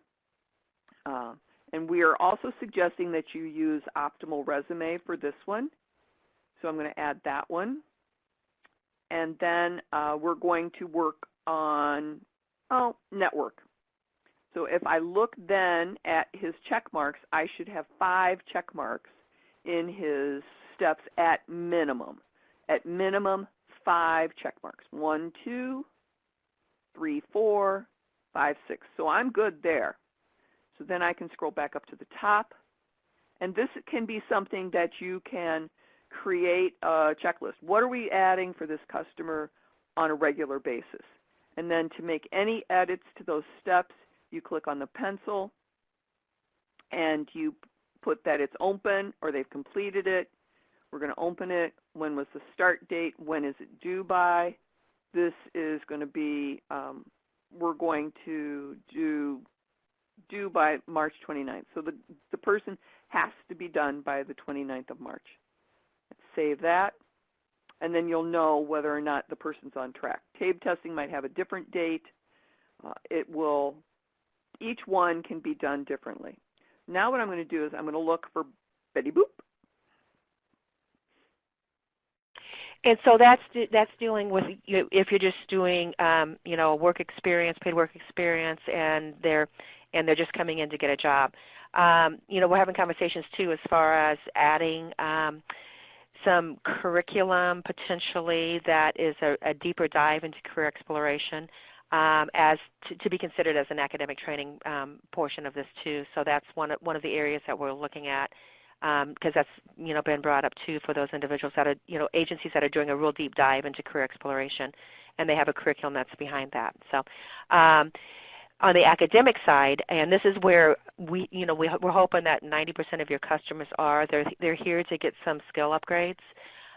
And we are also suggesting that you use Optimal Resume for this one. So I'm going to add that one. And then we're going to work on, network. So if I look then at his check marks, I should have 5 check marks in his steps at minimum. At minimum, 5 check marks. 1, 2, 3, 4, 5, 6. So I'm good there. So then I can scroll back up to the top. And this can be something that you can create a checklist. What are we adding for this customer on a regular basis? And then to make any edits to those steps, you click on the pencil and you put that it's open or they've completed it. We're going to open it. When was the start date? When is it due by? This is going to be, we're going to do due by March 29th. So the person has to be done by the 29th of March. Save that, and then you'll know whether or not the person's on track. TABE testing might have a different date. Each one can be done differently. Now what I'm going to do is I'm going to look for Betty Boop. And so that's dealing with if you're just doing work experience, paid work experience, and they're just coming in to get a job. We're having conversations too as far as adding some curriculum potentially that is a deeper dive into career exploration as to be considered as an academic training portion of this too. So that's one of the areas that we're looking at. Because that's been brought up too for those individuals that are agencies that are doing a real deep dive into career exploration, and they have a curriculum that's behind that. So on the academic side, and this is where we're hoping that 90% of your customers they're here to get some skill upgrades.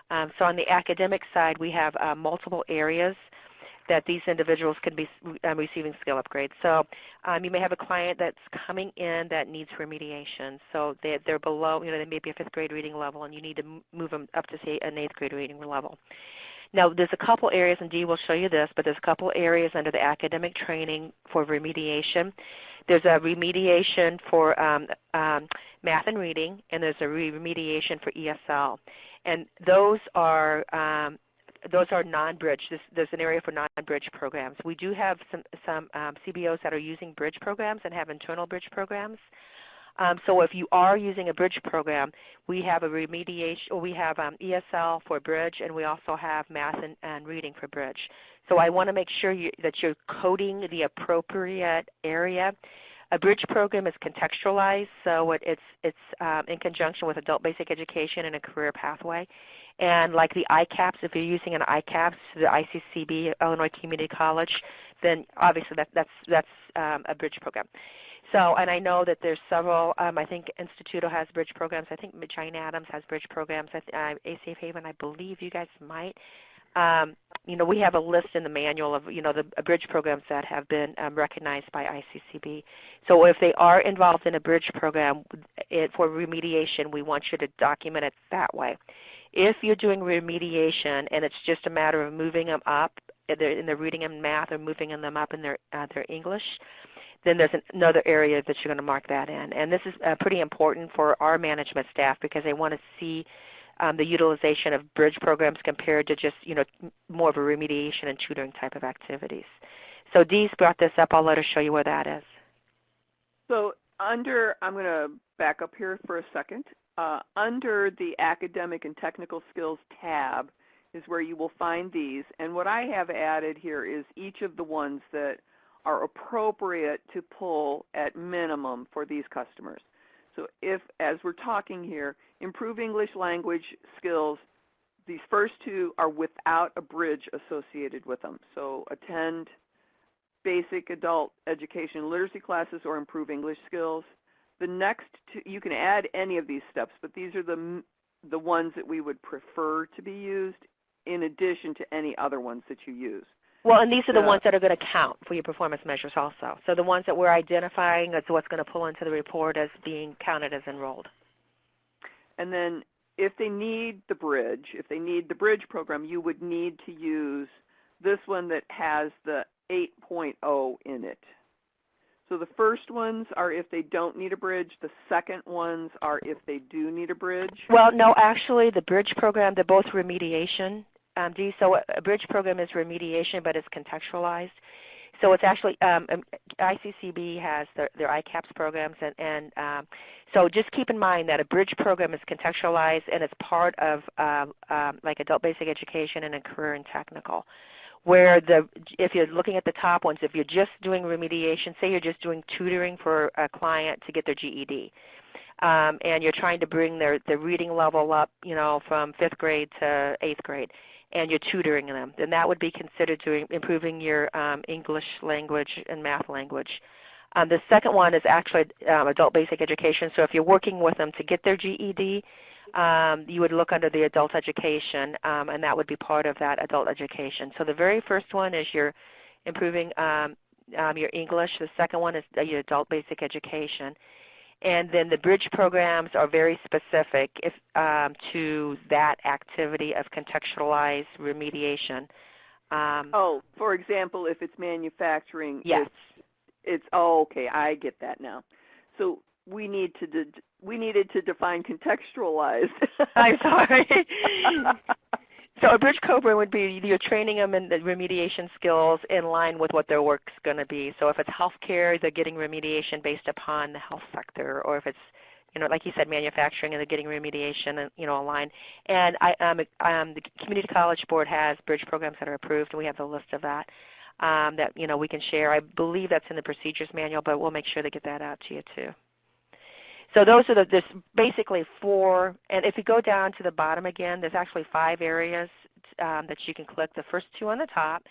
So on the academic side, we have multiple areas that these individuals can be receiving skill upgrades. So you may have a client that's coming in that needs remediation. So they're below, they may be a 5th grade reading level, and you need to move them up to, say, an 8th grade reading level. Now, there's a couple areas, and Dee will show you this, but there's a couple areas under the academic training for remediation. There's a remediation for math and reading, and there's a remediation for ESL. And those are non-bridge. There's an area for non-bridge programs. We do have some CBOs that are using bridge programs and have internal bridge programs. So if you are using a bridge program, we have a remediation, or we have ESL for bridge, and we also have math and reading for bridge. So I want to make sure that you're coding the appropriate area. A bridge program is contextualized, so it's in conjunction with adult basic education and a career pathway. And like the ICAPS, if you're using an ICAPS, the ICCB, Illinois Community College, then obviously that's a bridge program. So, and I know that there's several, I think Instituto has bridge programs. I think Jane Addams has bridge programs. ACF Haven, I believe you guys might. We have a list in the manual of, the bridge programs that have been recognized by ICCB. So if they are involved in a bridge program for remediation, we want you to document it that way. If you're doing remediation and it's just a matter of moving them up in their reading and math, or moving them up in their English, then there's another area that you're going to mark that in. And this is pretty important for our management staff because they want to see the utilization of bridge programs compared to just, more of a remediation and tutoring type of activities. So Dee's brought this up. I'll let her show you where that is. So I'm going to back up here for a second. Under the Academic and Technical Skills tab is where you will find these. And what I have added here is each of the ones that are appropriate to pull at minimum for these customers. So if, as we're talking here, improve English language skills, these first two are without a bridge associated with them. So attend basic adult education literacy classes or improve English skills. The next two, you can add any of these steps, but these are the ones that we would prefer to be used in addition to any other ones that you use. Well, and these are the ones that are going to count for your performance measures also. So the ones that we're identifying, that's what's going to pull into the report as being counted as enrolled. And then if they need the bridge program, you would need to use this one that has the 8.0 in it. So the first ones are if they don't need a bridge. The second ones are if they do need a bridge. Well, no, actually the bridge program, they're both remediation. So a bridge program is remediation, but it's contextualized. So it's actually ICCB has their ICAPS programs, and so just keep in mind that a bridge program is contextualized and it's part of like adult basic education and a career and technical. Where if you're looking at the top ones, if you're just doing remediation, say you're just doing tutoring for a client to get their GED, and you're trying to bring their reading level up, from 5th grade to 8th grade, and you're tutoring them, then that would be considered improving your English language and math language. The second one is actually adult basic education. So if you're working with them to get their GED, you would look under the adult education, and that would be part of that adult education. So the very first one is you're improving your English. The second one is your adult basic education. And then the bridge programs are very specific to that activity of contextualized remediation. For example, if it's manufacturing, yes. Okay, I get that now. So we needed to define contextualized. I'm sorry. So a bridge program would be you're training them in the remediation skills in line with what their work's going to be. So if it's healthcare, they're getting remediation based upon the health sector, or if it's, like you said, manufacturing, and they're getting remediation, aligned. And the Community College Board has bridge programs that are approved, and we have the list of that we can share. I believe that's in the procedures manual, but we'll make sure to get that out to you too. So those are there's basically 4, and if you go down to the bottom again, there's actually 5 areas that you can click. The first 2 on the top,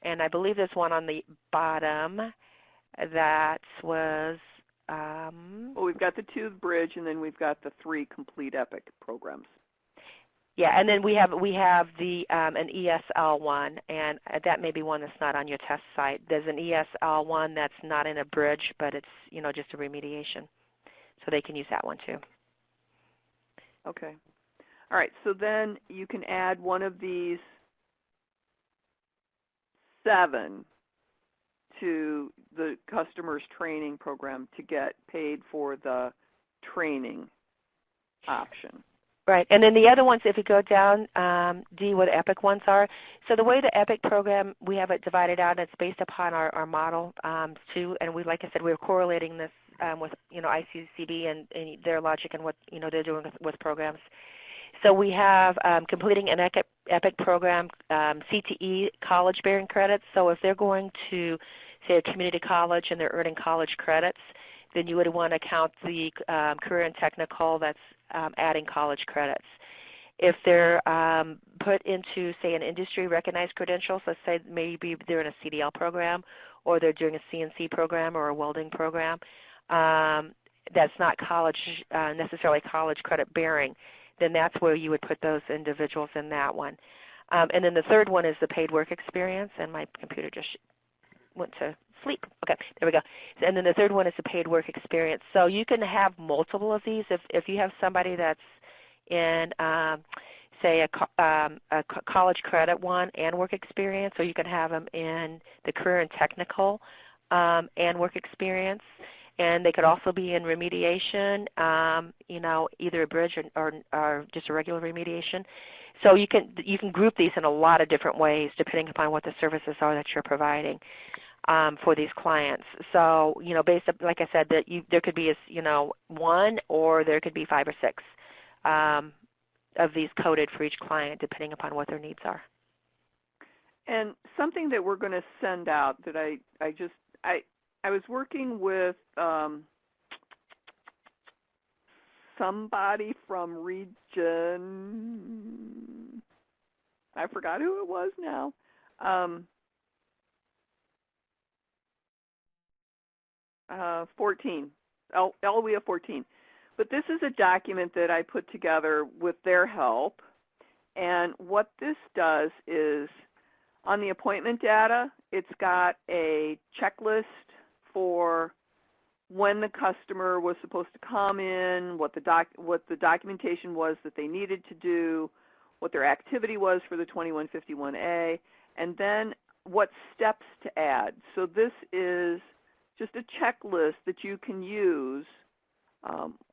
and I believe there's one on the bottom that was... well, we've got the 2 bridge, and then we've got the 3 complete EPIC programs. Yeah, and then we have the an ESL one, and that may be one that's not on your test site. There's an ESL one that's not in a bridge, but it's just a remediation. So they can use that one too. Okay. All right, so then you can add one of these 7 to the customer's training program to get paid for the training option. Right, and then the other ones, if you go down, D, where the EPIC ones are. So the way the EPIC program, we have it divided out, and it's based upon our model too, and like I said, we're correlating this with ICCB and their logic and what they're doing with programs. So we have completing an EPIC program, CTE college bearing credits. So if they're going to say a community college and they're earning college credits, then you would want to count the career and technical that's adding college credits. If they're put into, say, an industry recognized credentials, let's say maybe they're in a CDL program or they're doing a CNC program or a welding program, that's not college necessarily college credit bearing, then that's where you would put those individuals in that one. And then the third one is the paid work experience, and my computer just went to sleep. Okay, there we go. And then the third one is the paid work experience. So you can have multiple of these. If you have somebody that's in, say, a college credit one and work experience, or you can have them in the career and technical and work experience. And they could also be in remediation, either a bridge or just a regular remediation. So you can group these in a lot of different ways depending upon what the services are that you're providing for these clients. So, based on, like I said, that there could be 1 or there could be 5 or 6 of these coded for each client depending upon what their needs are. And something that we're going to send out that I was working with somebody from region, I forgot who it was now. 14, LWIA 14. But this is a document that I put together with their help. And what this does is, on the appointment data, it's got a checklist for when the customer was supposed to come in, what the documentation was that they needed to do, what their activity was for the 2151A, and then what steps to add. So this is just a checklist that you can use.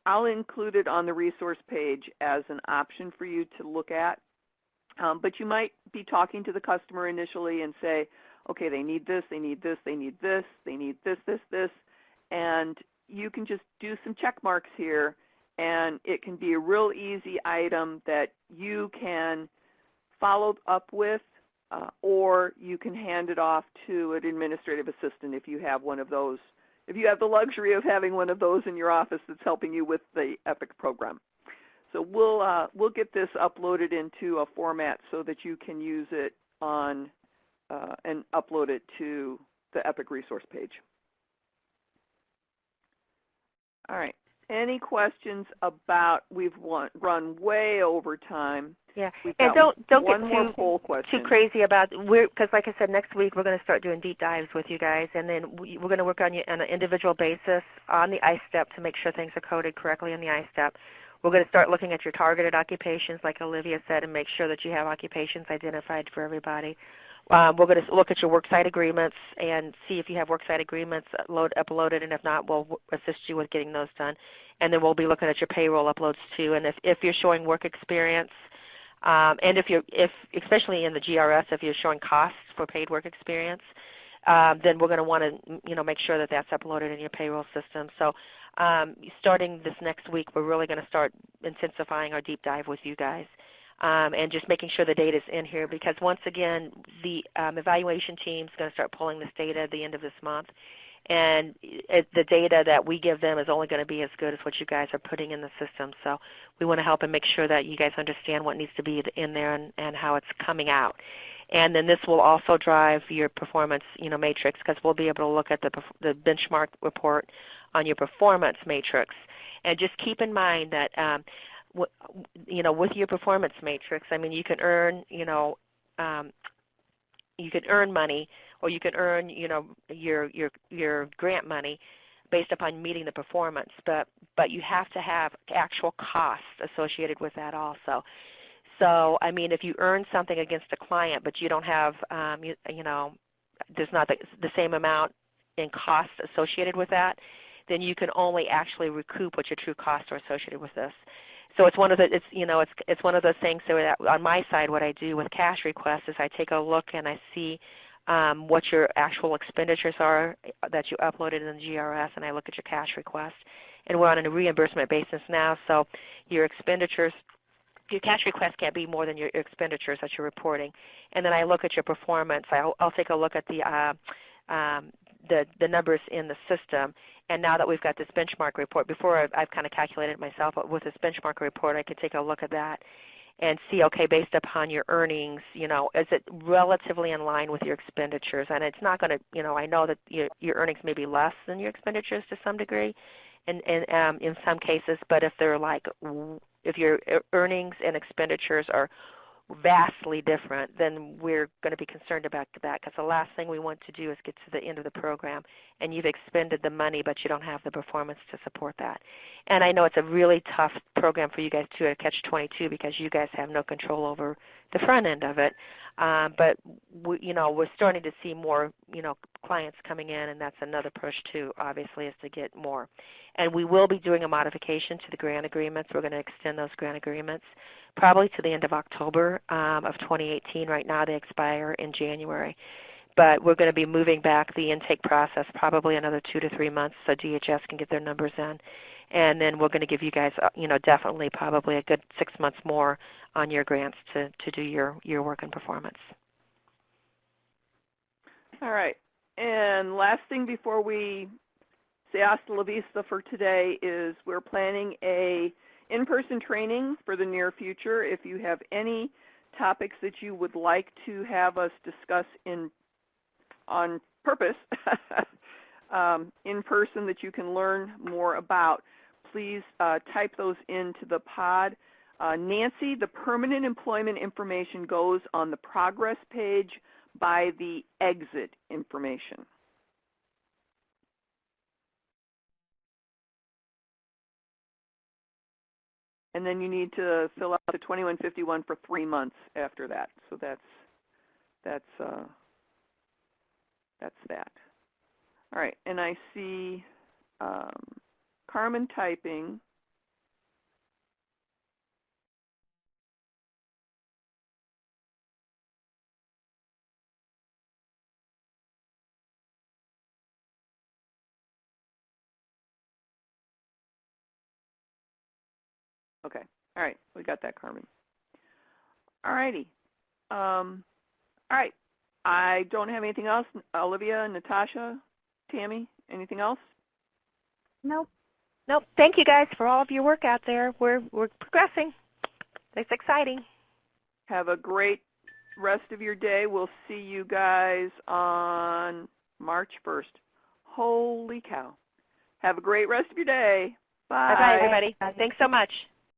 I'll include it on the resource page as an option for you to look at. But you might be talking to the customer initially and say, okay, they need this, they need this, they need this, they need this, this, this, and you can just do some check marks here, and it can be a real easy item that you can follow up with, or you can hand it off to an administrative assistant if you have one of those. If you have the luxury of having one of those in your office that's helping you with the EPIC program. So we'll get this uploaded into a format so that you can use it on and upload it to the EPIC resource page. All right. Any questions about, we've run way over time. Yeah, and don't get too crazy about, because like I said, next week we're going to start doing deep dives with you guys, and then we're going to work on you on an individual basis on the ISTEP to make sure things are coded correctly in the ISTEP. We're going to start looking at your targeted occupations, like Olivia said, and make sure that you have occupations identified for everybody. We're going to look at your worksite agreements and see if you have worksite agreements uploaded, and if not, we'll assist you with getting those done. And then we'll be looking at your payroll uploads too, and if you're showing work experience, and if especially in the GRS, if you're showing costs for paid work experience, then we're going to want to make sure that that's uploaded in your payroll system. So starting this next week, we're really going to start intensifying our deep dive with you guys, and just making sure the data is in here, because once again, the evaluation team is going to start pulling this data at the end of this month. And the data that we give them is only going to be as good as what you guys are putting in the system. So we want to help and make sure that you guys understand what needs to be in there and how it's coming out. And then this will also drive your performance, matrix, because we'll be able to look at the benchmark report on your performance matrix. And just keep in mind that, with your performance matrix, I mean, you can earn, you can earn money, or you can earn, your grant money based upon meeting the performance, but you have to have actual costs associated with that also. So, I mean, if you earn something against a client, but you don't have, there's not the same amount in costs associated with that, then you can only actually recoup what your true costs are associated with this. So it's one of the it's one of those things. So that on my side, what I do with cash requests is I take a look and I see what your actual expenditures are that you uploaded in the GRS, and I look at your cash request. And we're on a reimbursement basis now, so your expenditures, your cash request can't be more than your expenditures that you're reporting. And then I look at your performance. I'll take a look at the numbers in the system. And now that we've got this benchmark report, before I've kind of calculated it myself, but with this benchmark report, I can take a look at that and see, okay, based upon your earnings, is it relatively in line with your expenditures? And it's not going to, I know that your earnings may be less than your expenditures to some degree, and in some cases, but if they're like, if your earnings and expenditures are vastly different, then we're going to be concerned about that, because the last thing we want to do is get to the end of the program and you've expended the money but you don't have the performance to support that. And I know it's a really tough program for you guys too, at Catch-22, because you guys have no control over the front end of it, but we're starting to see more clients coming in, and that's another push too, obviously, is to get more. And we will be doing a modification to the grant agreements. We're going to extend those grant agreements probably to the end of October of 2018. Right now they expire in January. But we're going to be moving back the intake process probably another 2 to 3 months so DHS can get their numbers in. And then we're going to give you guys, definitely probably a good 6 months more on your grants to do your work and performance. All right. And last thing before we say hasta la vista for today is we're planning a in-person training for the near future. If you have any topics that you would like to have us discuss on purpose in person that you can learn more about, please type those into the pod. Nancy, the permanent employment information goes on the progress page by the exit information. And then you need to fill out the 2151 for 3 months after that. So that's that. All right, and I see Carmen typing. Okay. All right. We got that, Carmen. All righty. All right. I don't have anything else. Olivia, Natasha, Tammy, anything else? Nope. Nope. Thank you guys for all of your work out there. We're progressing. It's exciting. Have a great rest of your day. We'll see you guys on March 1st. Holy cow. Have a great rest of your day. Bye. Bye-bye, everybody. Thanks so much.